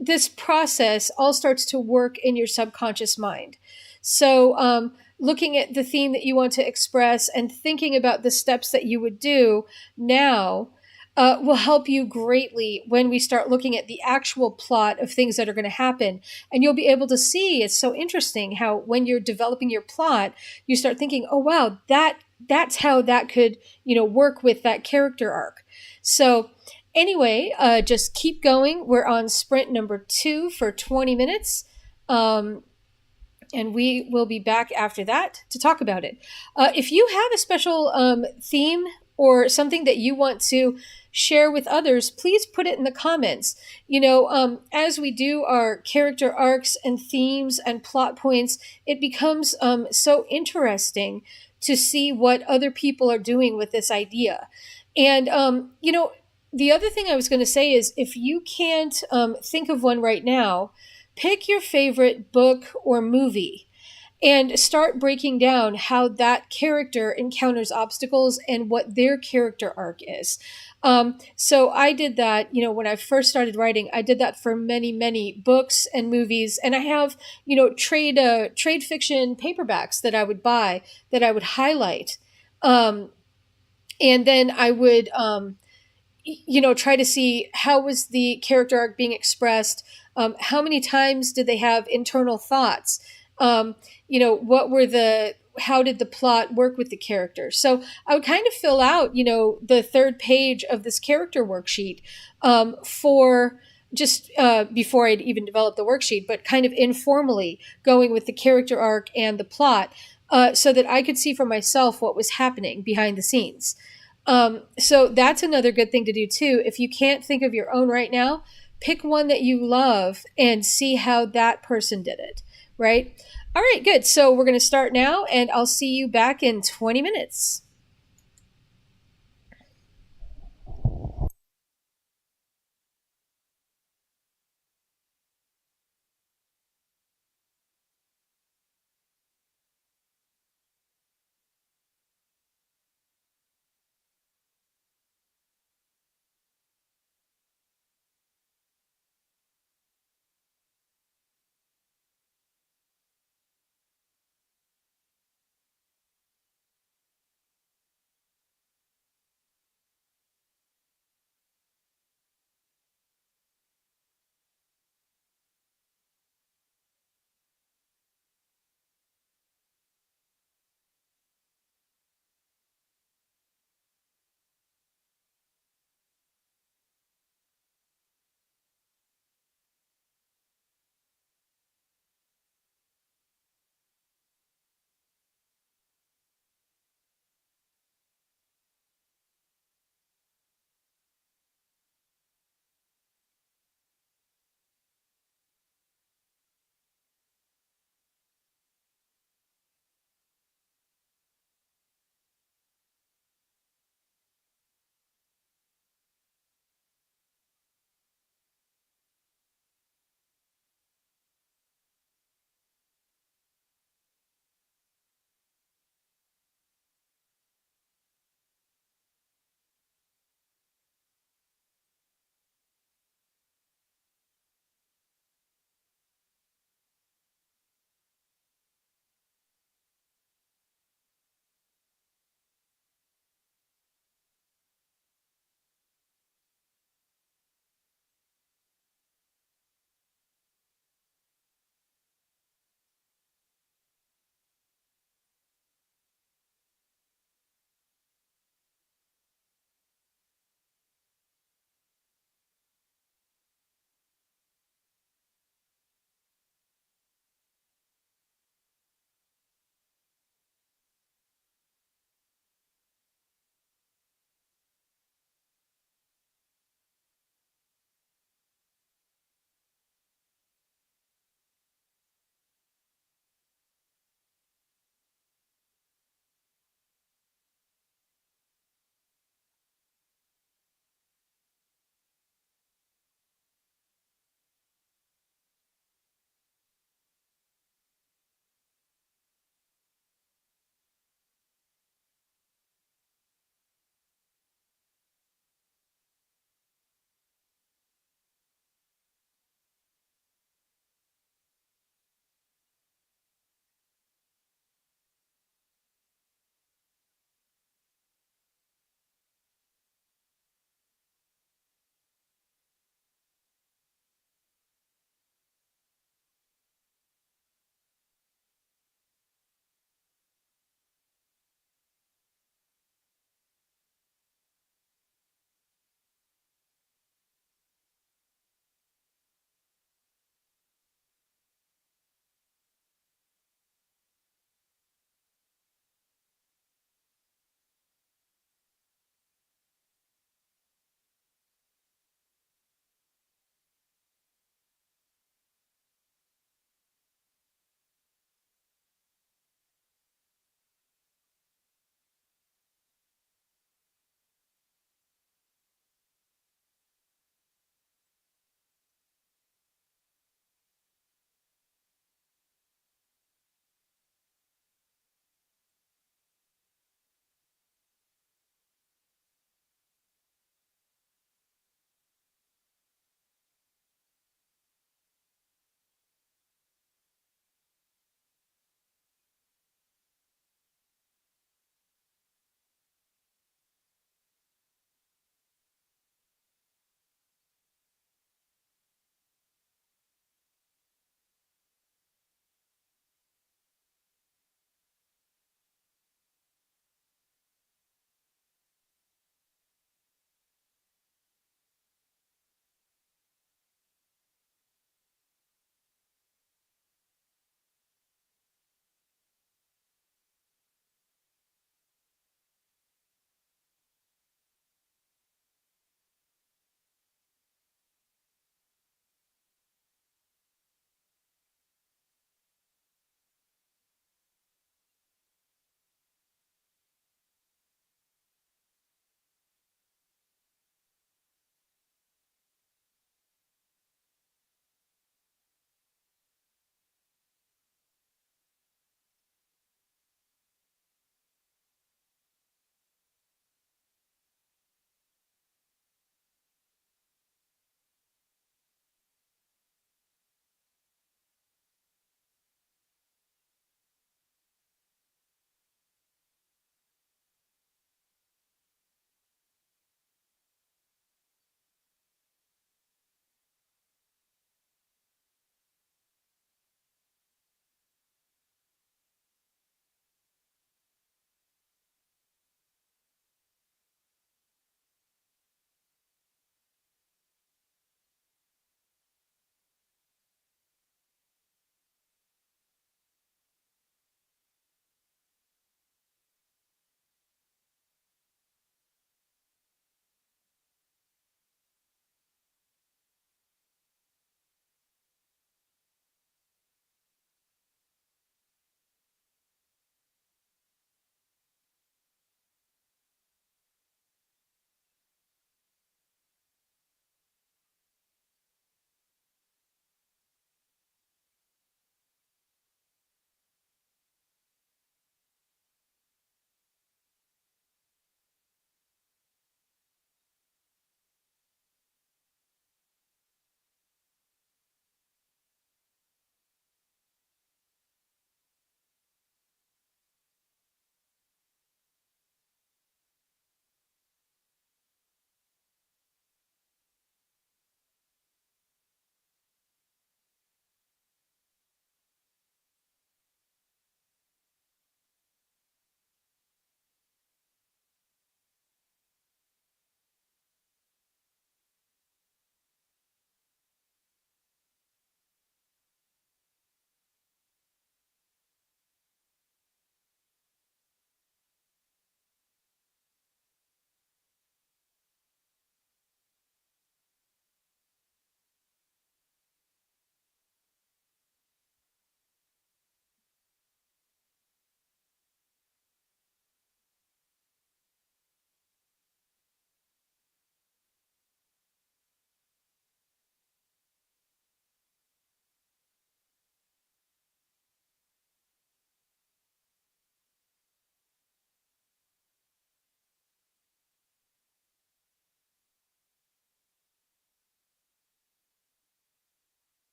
this process all starts to work in your subconscious mind. So, looking at the theme that you want to express and thinking about the steps that you would do now will help you greatly when we start looking at the actual plot of things that are going to happen. And you'll be able to see it's so interesting how when you're developing your plot, you start thinking, oh, wow, that's how that could, work with that character arc. So, anyway, just keep going. We're on sprint number 2 for 20 minutes. And we will be back after that to talk about it. If you have a special theme or something that you want to share with others, please put it in the comments. As we do our character arcs and themes and plot points, it becomes so interesting to see what other people are doing with this idea. And, the other thing I was going to say is if you can't think of one right now, pick your favorite book or movie and start breaking down how that character encounters obstacles and what their character arc is. So I did that, when I first started writing, I did that for many, many books and movies. And I have, trade fiction paperbacks that I would buy that I would highlight. And then I would, try to see how was the character arc being expressed. How many times did they have internal thoughts? What were how did the plot work with the character? So I would kind of fill out, the third page of this character worksheet for just before I'd even developed the worksheet, but kind of informally going with the character arc and the plot so that I could see for myself what was happening behind the scenes. So that's another good thing to do too. If you can't think of your own right now, pick one that you love and see how that person did it, right? All right, good. So we're going to start now, and I'll see you back in 20 minutes.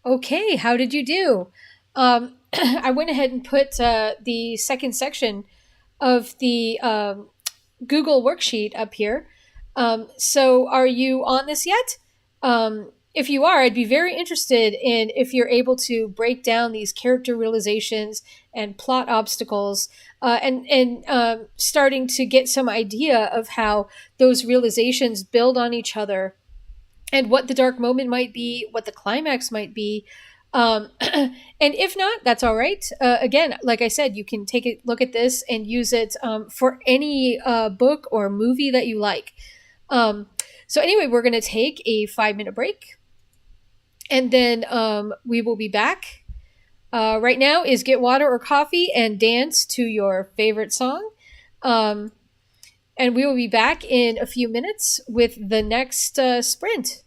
Okay, how did you do? I went ahead and put the second section of the Google worksheet up here. So, are you on this yet? If you are, I'd be very interested in if you're able to break down these character realizations and plot obstacles, and starting to get some idea of how those realizations build on each other, and what the dark moment might be, what the climax might be. And if not, that's all right. Again, like I said, you can take a look at this and use it for any book or movie that you like. Um, so, anyway, we're going to take a 5 minute break, and then we will be back. Right now is get water or coffee and dance to your favorite song. Um, and we will be back in a few minutes with the next sprint.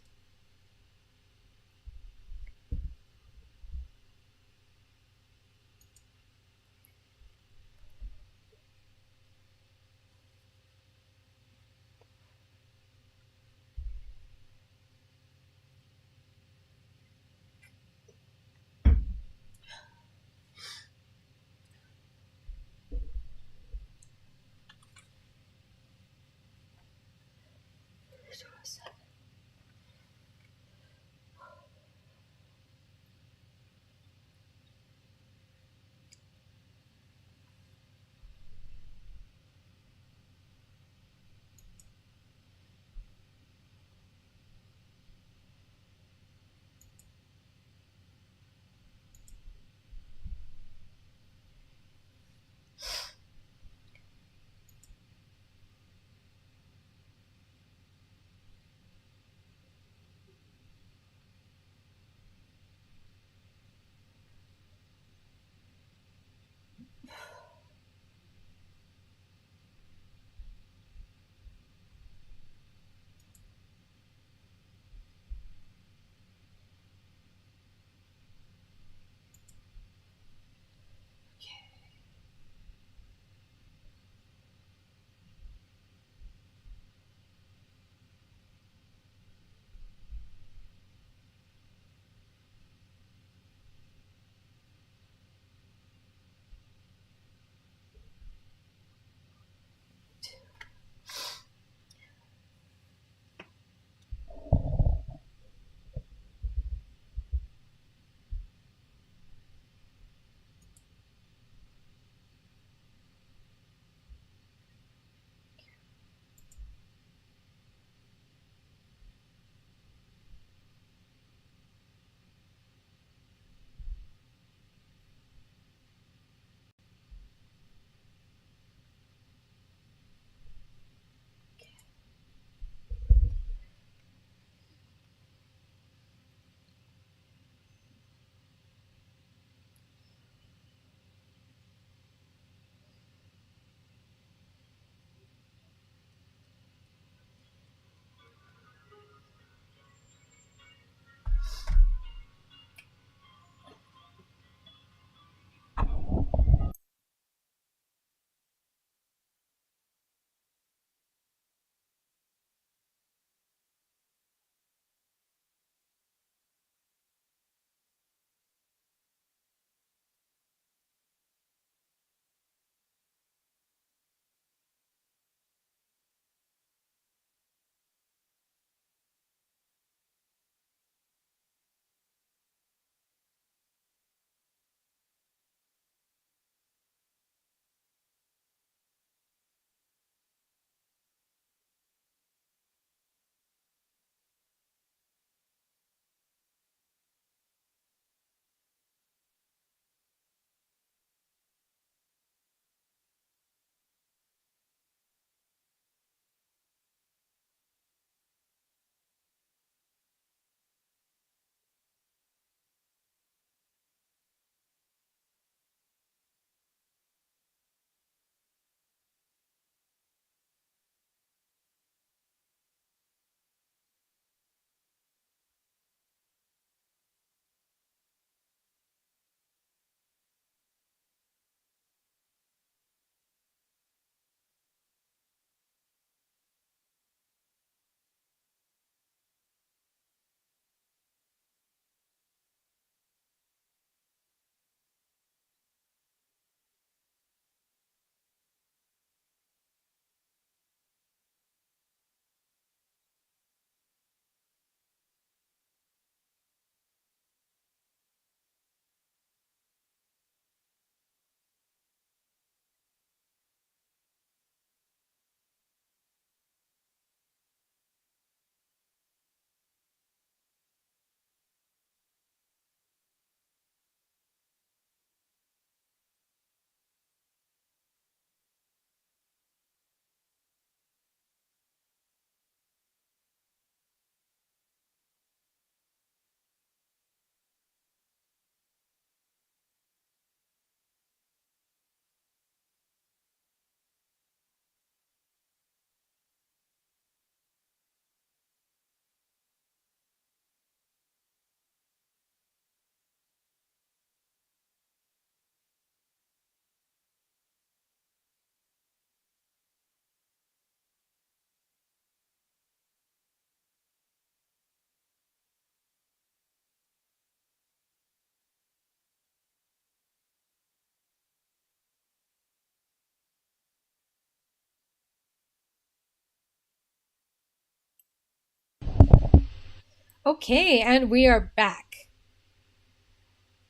Okay, and we are back.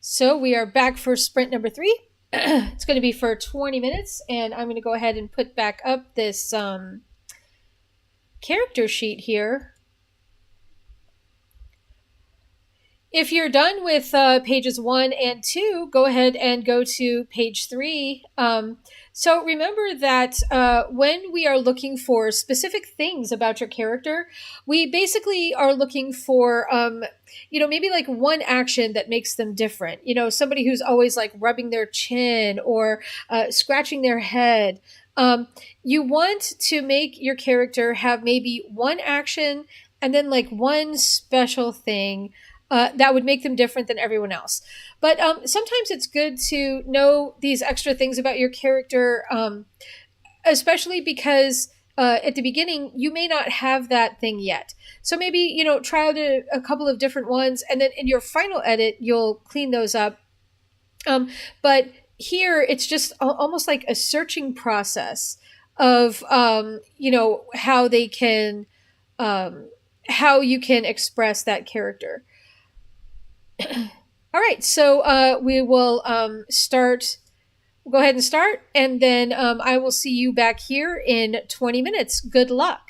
So we are back for sprint number three. It's going to be for 20 minutes, and I'm going to go ahead and put back up this character sheet here. If you're done with pages 1 and 2, go ahead and go to page 3. So remember that when we are looking for specific things about your character, we basically are looking for, maybe like one action that makes them different. Somebody who's always like rubbing their chin or scratching their head. You want to make your character have maybe one action and then like one special thing that would make them different than everyone else. But sometimes it's good to know these extra things about your character, especially because at the beginning you may not have that thing yet. So maybe try out a couple of different ones, and then in your final edit you'll clean those up. But here it's just almost like a searching process of how they can how you can express that character. All right, so we will start. We'll go ahead and start, and then I will see you back here in 20 minutes. Good luck.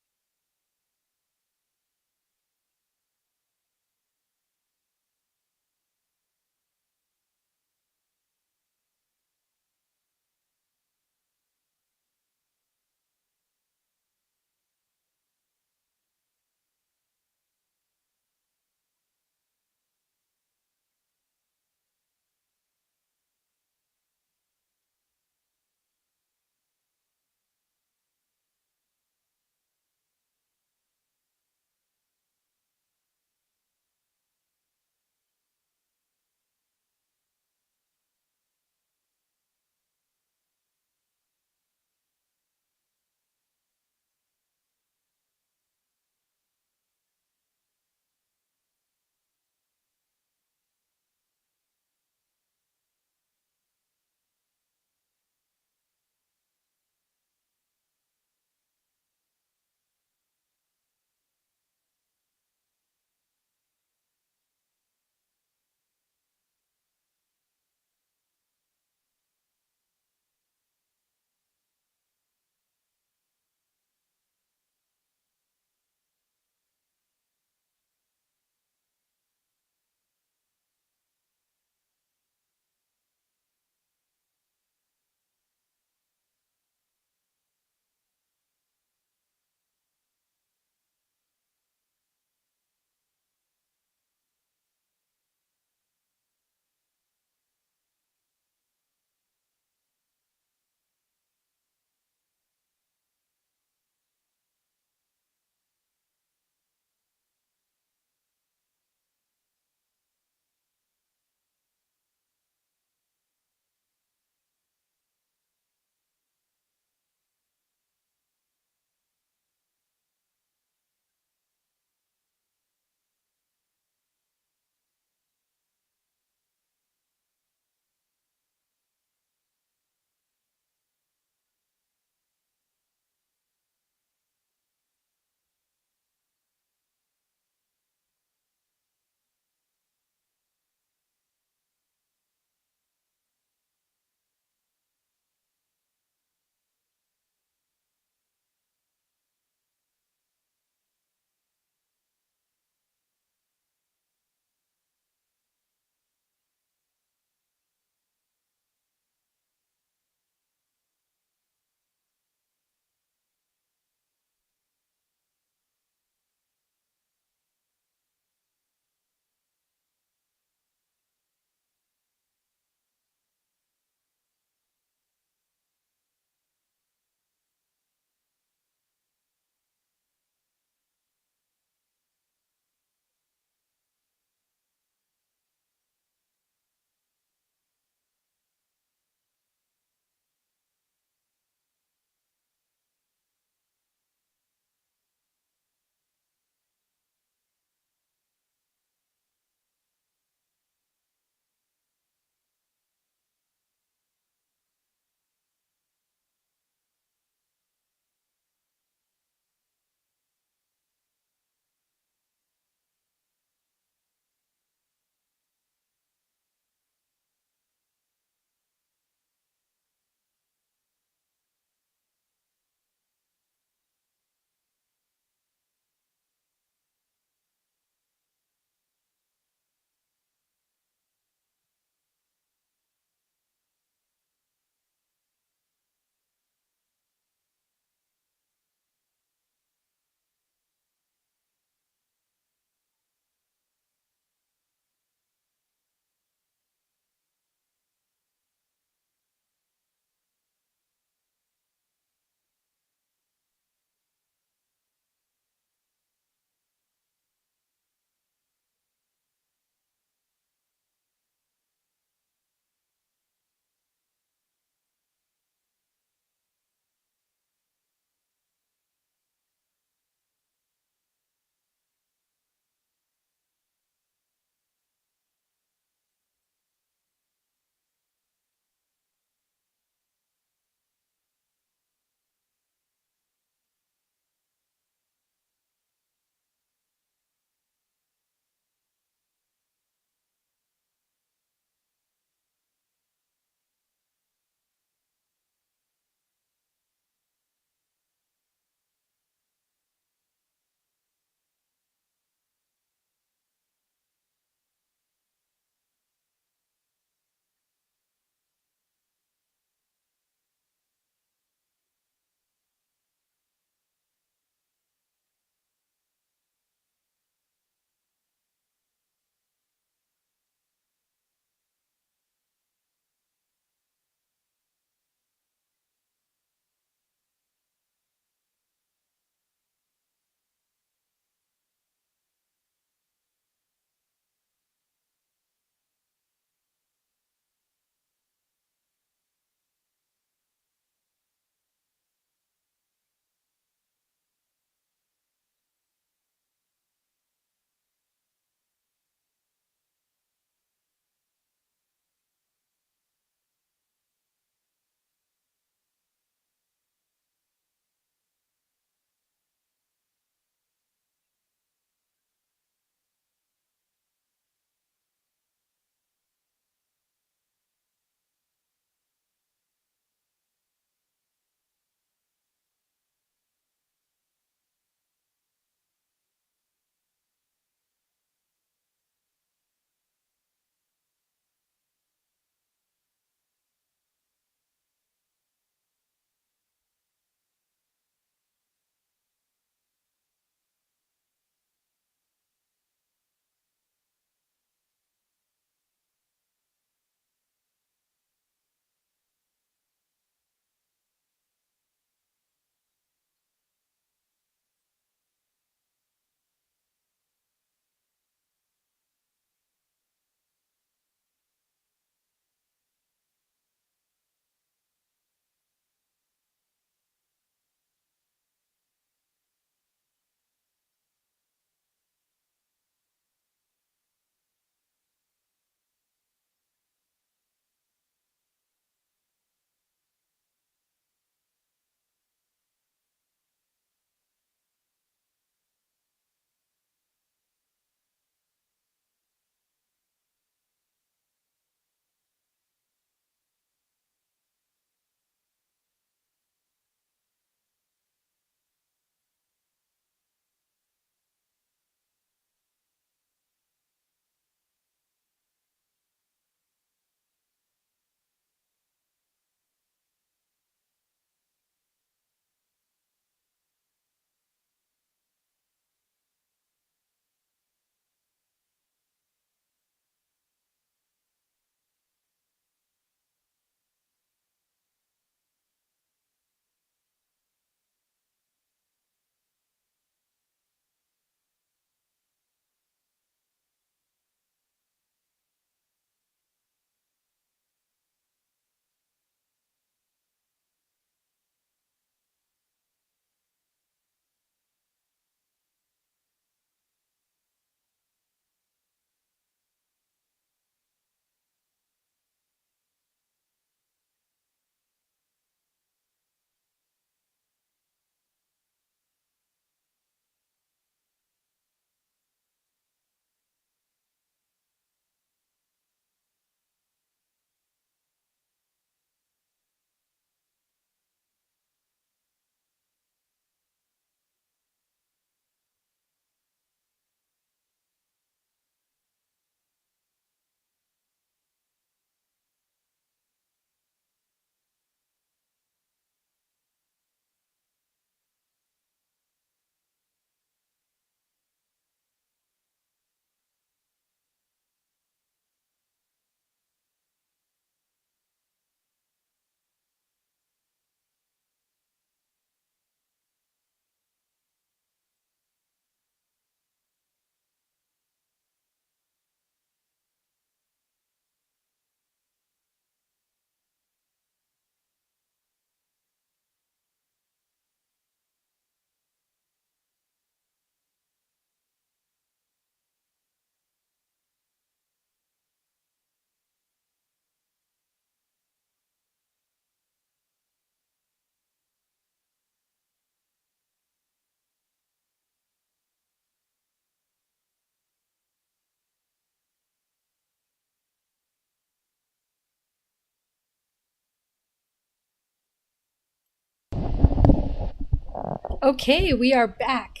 Okay, we are back.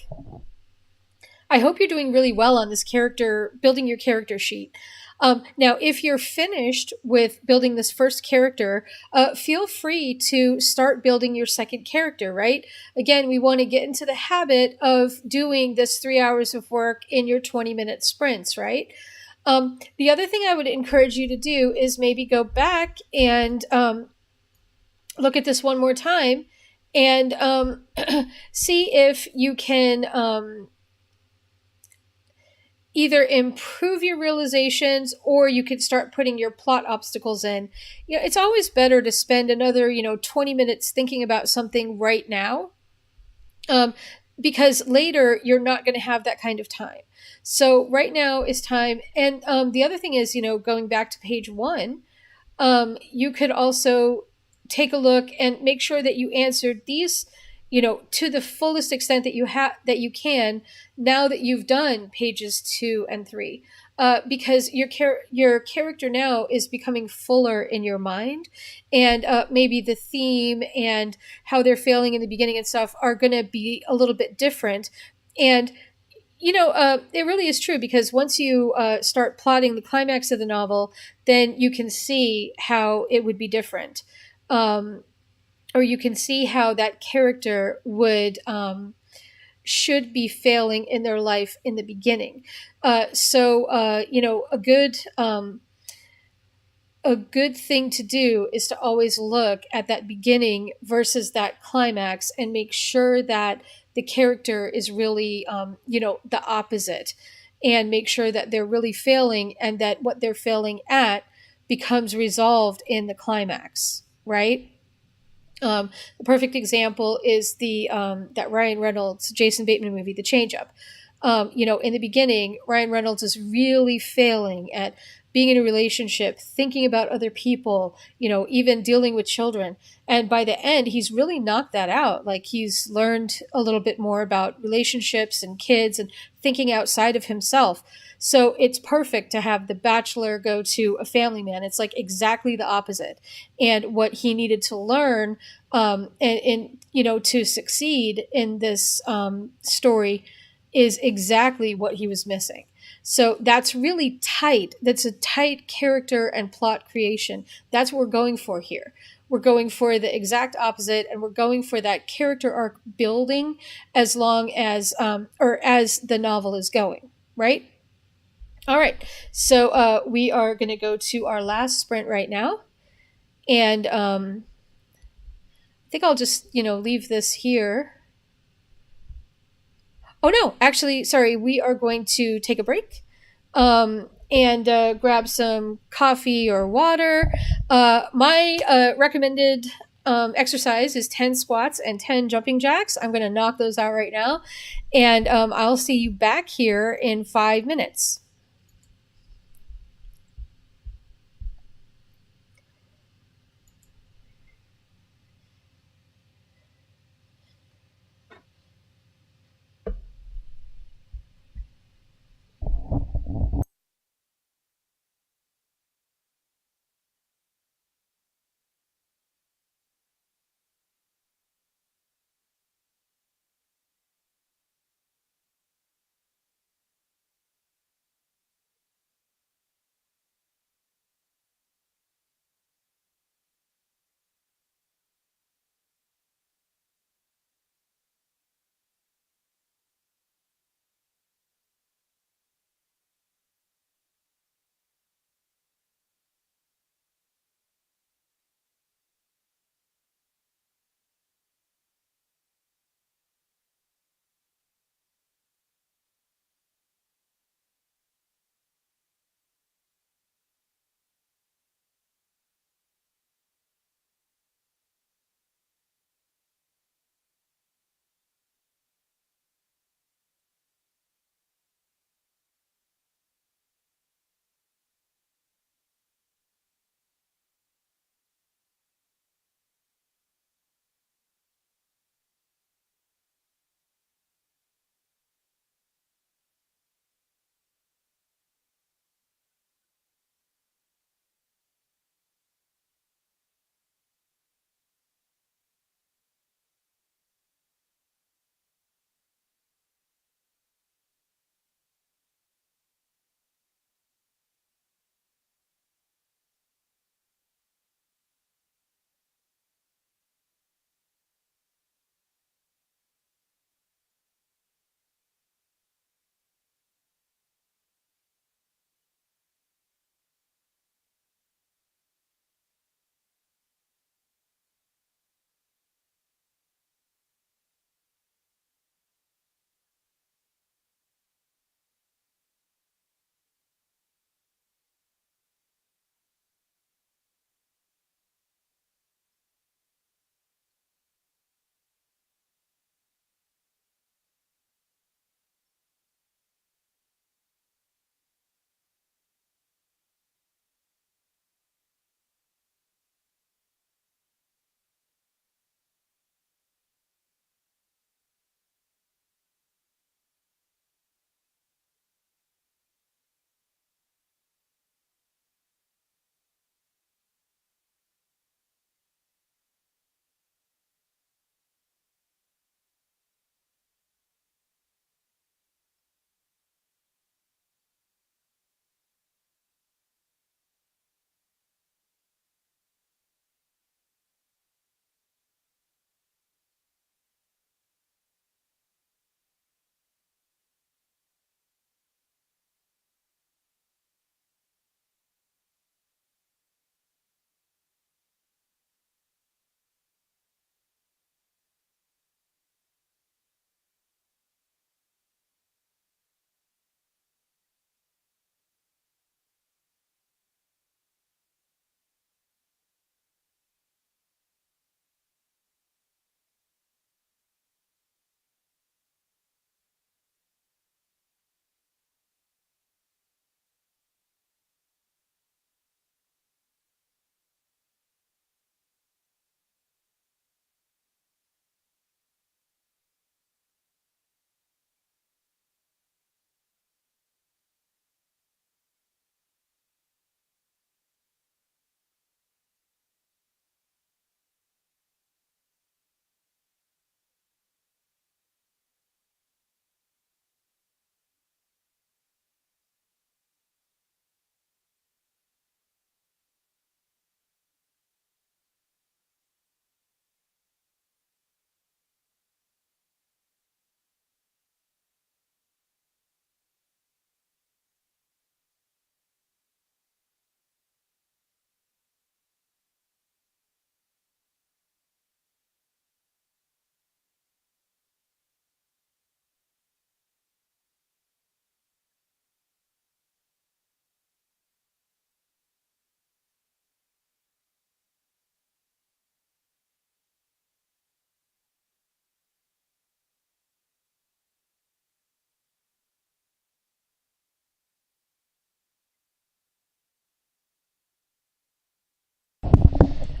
I hope you're doing really well on this character, building your character sheet. Now, if you're finished with building this first character, feel free to start building your second character, right? Again, we want to get into the habit of doing this 3 hours of work in your 20-minute sprints, right? The other thing I would encourage you to do is maybe go back and look at this one more time and see if you can either improve your realizations or you could start putting your plot obstacles in. It's always better to spend another 20 minutes thinking about something right now, um, because later you're not going to have that kind of time. So right now is time. And the other thing is, going back to page one, you could also take a look and make sure that you answered these, to the fullest extent that you can, now that you've done pages 2 and 3, because your character now is becoming fuller in your mind, and maybe the theme and how they're failing in the beginning and stuff are going to be a little bit different. And it really is true, because once you start plotting the climax of the novel, then you can see how it would be different. Or you can see how that character should be failing in their life in the beginning. A good thing to do is to always look at that beginning versus that climax and make sure that the character is really, the opposite, and make sure that they're really failing and that what they're failing at becomes resolved in the climax, right? The perfect example is the that Ryan Reynolds, Jason Bateman movie, The Change Up. In the beginning, Ryan Reynolds is really failing at being in a relationship, thinking about other people, even dealing with children. And by the end, he's really knocked that out. Like, he's learned a little bit more about relationships and kids and thinking outside of himself. So it's perfect to have the bachelor go to a family man. It's like exactly the opposite. And what he needed to learn, and to succeed in this story, is exactly what he was missing. So that's really tight. That's a tight character and plot creation. That's what we're going for here. We're going for the exact opposite, and we're going for that character arc building as long as, or as the novel is going, right? All right. So we are going to go to our last sprint right now. And I think I'll just, leave this here. Oh, no, actually, sorry, we are going to take a break, and grab some coffee or water. My recommended exercise is 10 squats and 10 jumping jacks. I'm going to knock those out right now. And I'll see you back here in 5 minutes.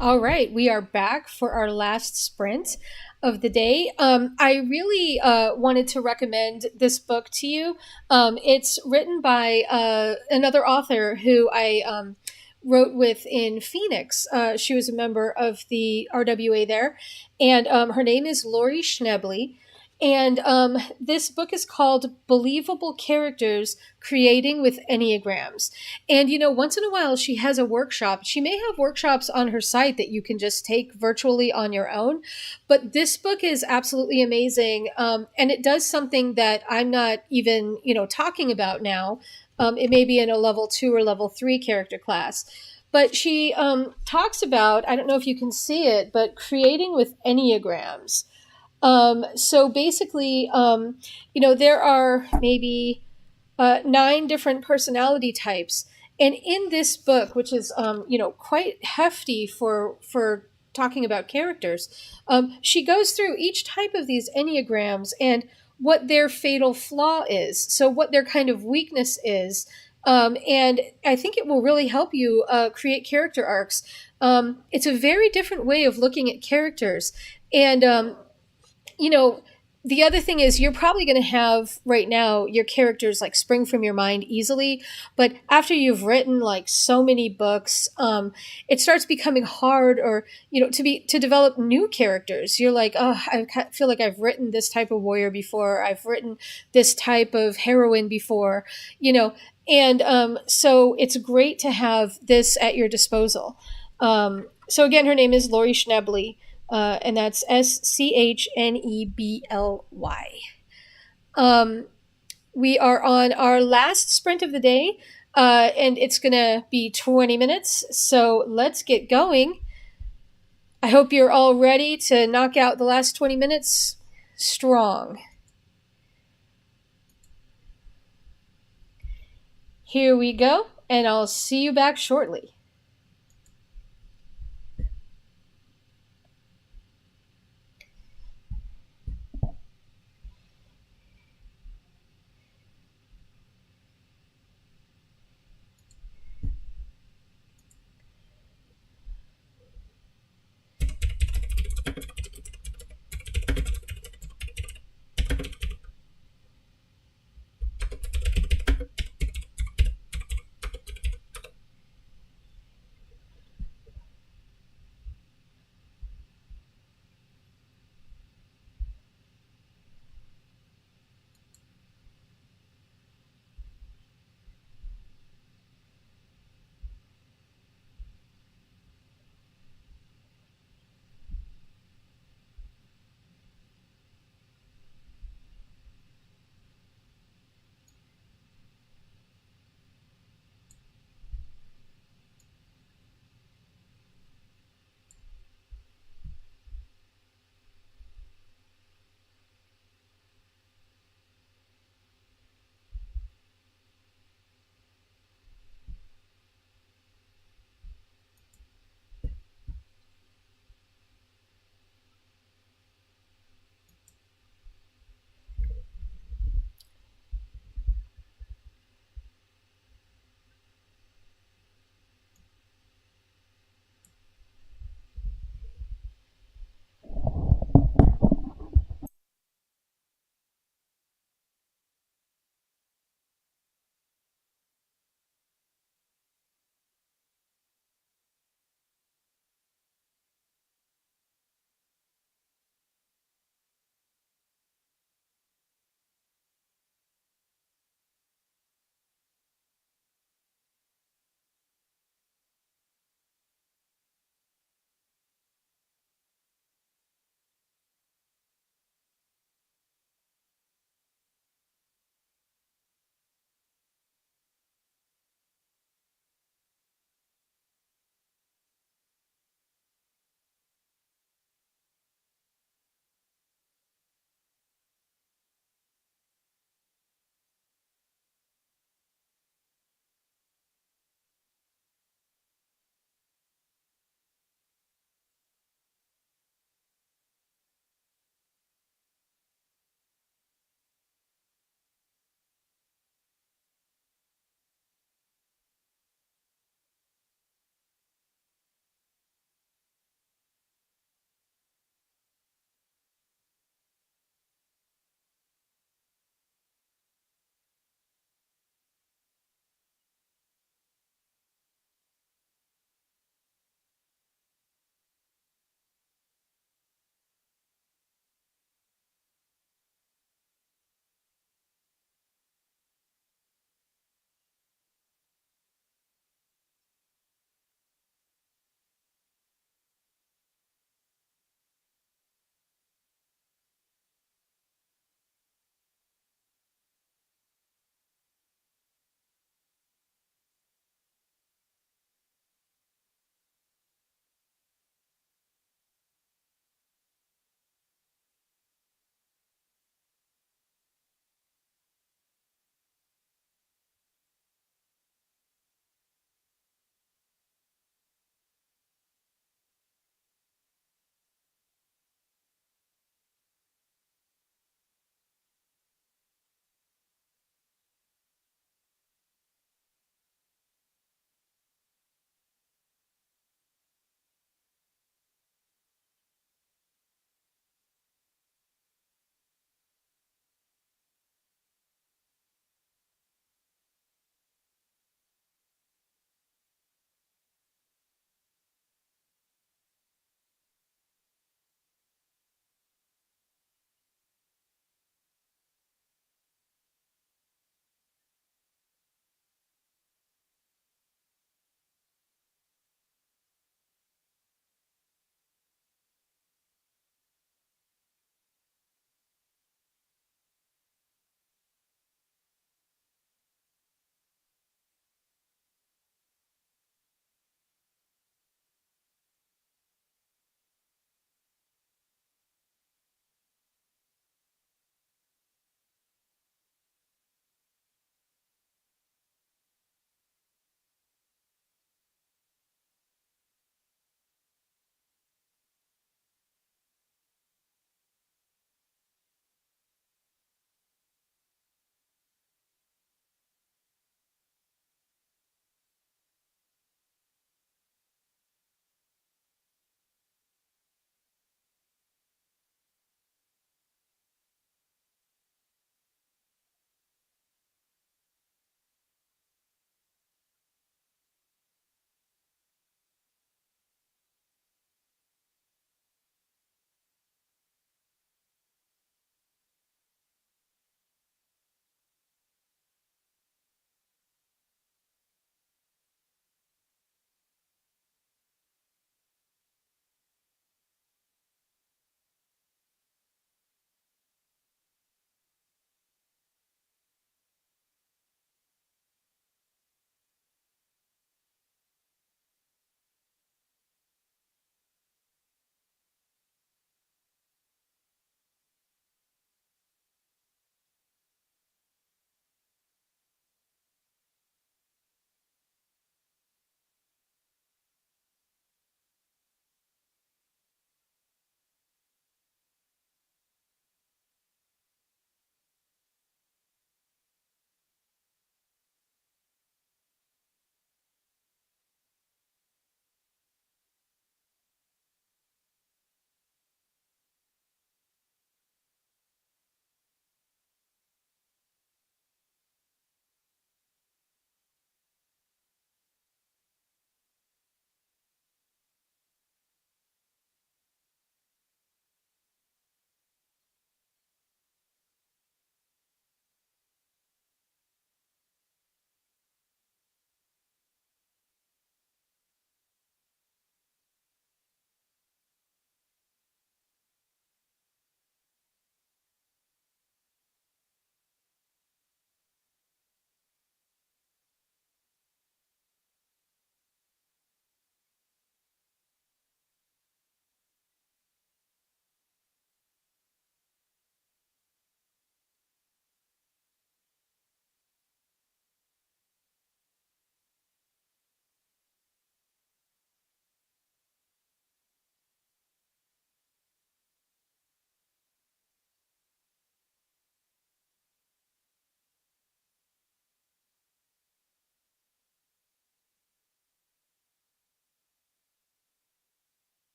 All right, we are back for our last sprint of the day. I really wanted to recommend this book to you. It's written by another author who I wrote with in Phoenix. She was a member of the RWA there, and her name is Lori Schnebley. And this book is called Believable Characters Creating with Enneagrams. And, once in a while she has a workshop. She may have workshops on her site that you can just take virtually on your own. But this book is absolutely amazing. And it does something that I'm not even, talking about now. It may be in a level 2 or level 3 character class. But she talks about, I don't know if you can see it, but creating with Enneagrams. So basically, there are maybe 9 different personality types. And in this book, which is, quite hefty for talking about characters, she goes through each type of these Enneagrams and what their fatal flaw is. So what their kind of weakness is. And I think it will really help you create character arcs. It's a very different way of looking at characters. And, the other thing is you're probably going to have right now your characters like spring from your mind easily, but after you've written like so many books, it starts becoming hard, or to develop new characters. You're like, oh, feel like I've written this type of warrior before, I've written this type of heroine before, and so it's great to have this at your disposal. So again, her name is Lori Schnebley. And that's Schnebly. We are on our last sprint of the day, and it's going to be 20 minutes. So let's get going. I hope you're all ready to knock out the last 20 minutes strong. Here we go, and I'll see you back shortly.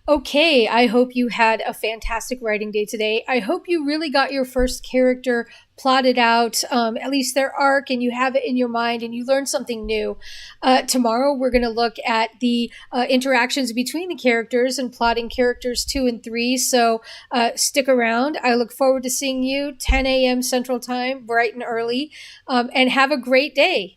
Okay, I hope you had a fantastic writing day today. I hope you really got your first character plotted out, at least their arc, and you have it in your mind and you learned something new. Tomorrow, we're going to look at the interactions between the characters and plotting characters 2 and 3. So stick around. I look forward to seeing you 10 a.m. Central Time, bright and early, and have a great day.